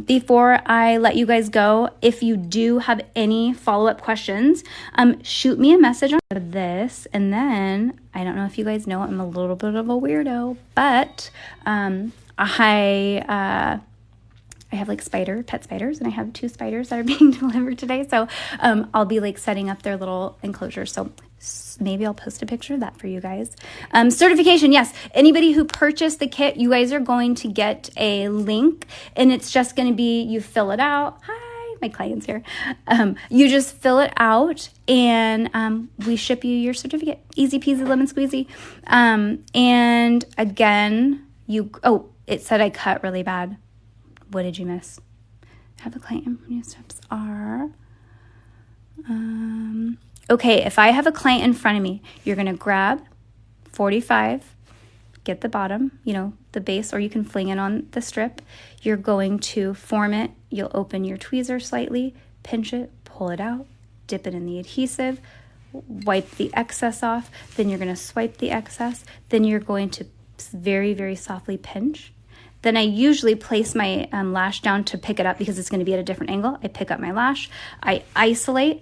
Before I let you guys go, if you do have any follow-up questions, shoot me a message on this. And then, I don't know if you guys know, I'm a little bit of a weirdo, but I have like pet spiders, and I have 2 spiders that are being delivered today. So I'll be like setting up their little enclosure. So maybe I'll post a picture of that for you guys. Certification, yes. Anybody who purchased the kit, you guys are going to get a link, and it's just going to be, you fill it out. Hi, my client's here. You just fill it out, and we ship you your certificate. Easy peasy, lemon squeezy. And again, it said I cut really bad. What did you miss? Have a client and steps are... okay, if I have a client in front of me, you're going to grab 45, get the bottom, you know, the base, or you can fling it on the strip. You're going to form it. You'll open your tweezer slightly, pinch it, pull it out, dip it in the adhesive, wipe the excess off. Then you're going to swipe the excess. Then you're going to very, very softly pinch. Then I usually place my lash down to pick it up, because it's going to be at a different angle. I pick up my lash, I isolate,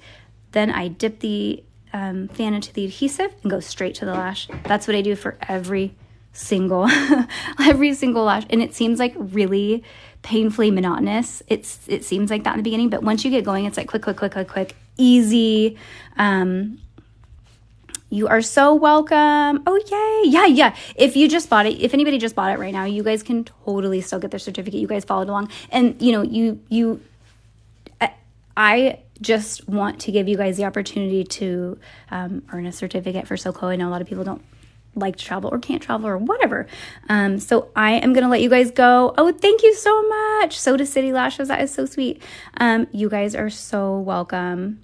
then I dip the fan into the adhesive and go straight to the lash. That's what I do for every single lash. And it seems like really painfully monotonous. It seems like that in the beginning, but once you get going, it's like quick, easy. You are so welcome. Oh, yay. Yeah. If you just bought it, if anybody just bought it right now, you guys can totally still get their certificate. You guys followed along. And, you know, I just want to give you guys the opportunity to earn a certificate for SoCo. I know a lot of people don't like to travel or can't travel or whatever. So I am going to let you guys go. Oh, thank you so much. Soda City Lashes. That is so sweet. You guys are so welcome.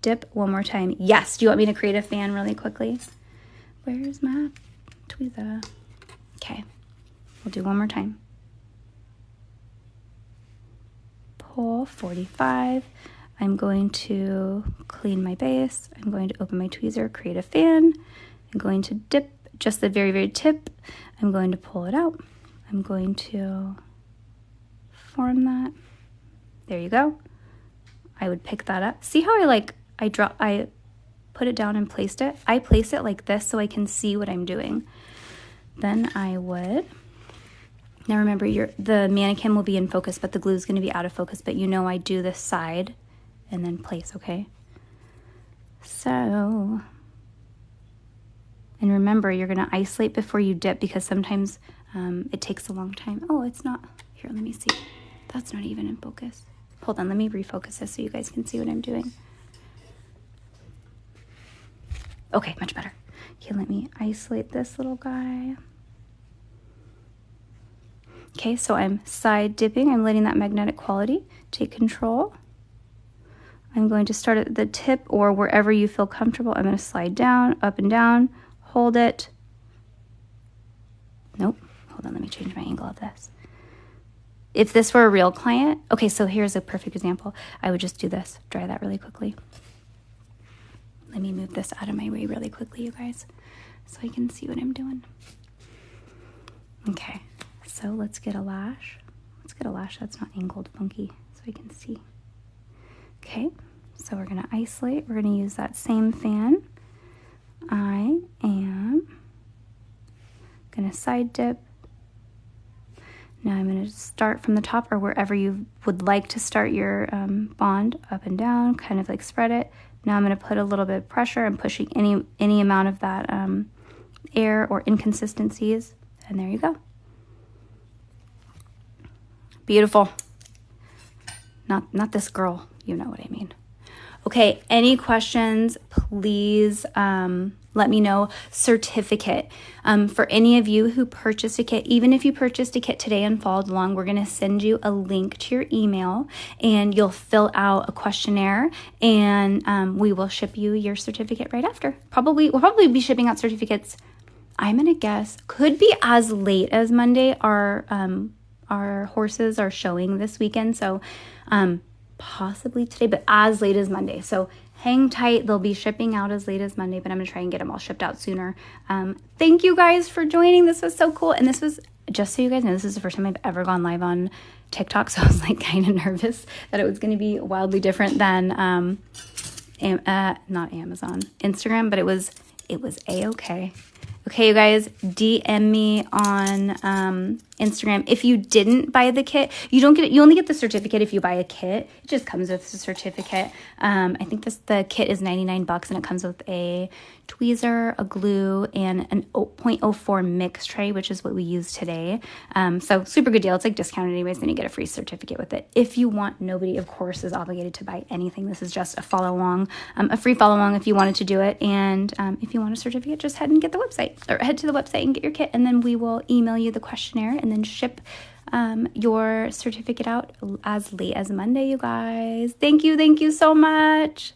Dip one more time. Yes. Do you want me to create a fan really quickly? Where's my tweezer? Okay. We'll do one more time. Pull 45. I'm going to clean my base. I'm going to open my tweezer, create a fan. I'm going to dip just the very, very tip. I'm going to pull it out. I'm going to form that. There you go. I would pick that up. See how I put it down and placed it. I place it like this so I can see what I'm doing. Then I would, now remember the mannequin will be in focus, but the glue is going to be out of focus, but you know I do this side and then place, okay? So, and remember, you're going to isolate before you dip because sometimes it takes a long time. Oh, it's not. Here, let me see. That's not even in focus. Hold on, let me refocus this so you guys can see what I'm doing. Okay, much better. Okay, let me isolate this little guy. Okay, so I'm side dipping. I'm letting that magnetic quality take control. I'm going to start at the tip or wherever you feel comfortable. I'm going to slide down, up and down, hold it. Nope, hold on, let me change my angle of this. If this were a real client, okay, so here's a perfect example. I would just do this, dry that really quickly. Let me move this out of my way really quickly, you guys, so I can see what I'm doing. Okay, so let's get a lash. Let's get a lash that's not angled funky so I can see. Okay, so we're gonna isolate. We're gonna use that same fan. I am gonna side dip. Now I'm going to start from the top or wherever you would like to start your bond, up and down, kind of like spread it. Now I'm going to put a little bit of pressure. I'm pushing any amount of that air or inconsistencies, and there you go. Beautiful. Not this girl, you know what I mean. Okay, any questions, please let me know. Certificate. For any of you who purchased a kit, even if you purchased a kit today and followed along, we're going to send you a link to your email and you'll fill out a questionnaire and we will ship you your certificate right after. We'll probably be shipping out certificates, I'm going to guess, could be as late as Monday. Our horses are showing this weekend, so possibly today, but as late as Monday. So hang tight. They'll be shipping out as late as Monday, but I'm going to try and get them all shipped out sooner. Thank you guys for joining. This was so cool. And this was, just so you guys know, this is the first time I've ever gone live on TikTok. So I was like kind of nervous that it was going to be wildly different than, not Amazon, Instagram, but it was A-okay. Okay, you guys, DM me on Instagram. If you didn't buy the kit, you only get the certificate if you buy a kit. It just comes with the certificate. I think the kit is $99 and it comes with a tweezer, a glue, and an 0.04 mix tray, which is what we use today. So super good deal. It's like discounted anyways, then you get a free certificate with it. If you want, nobody, of course, is obligated to buy anything. This is just a follow along, a free follow along if you wanted to do it. And if you want a certificate, just head and get the website, or head to the website and get your kit, and then we will email you the questionnaire and then ship your certificate out as late as Monday, you guys. Thank you so much.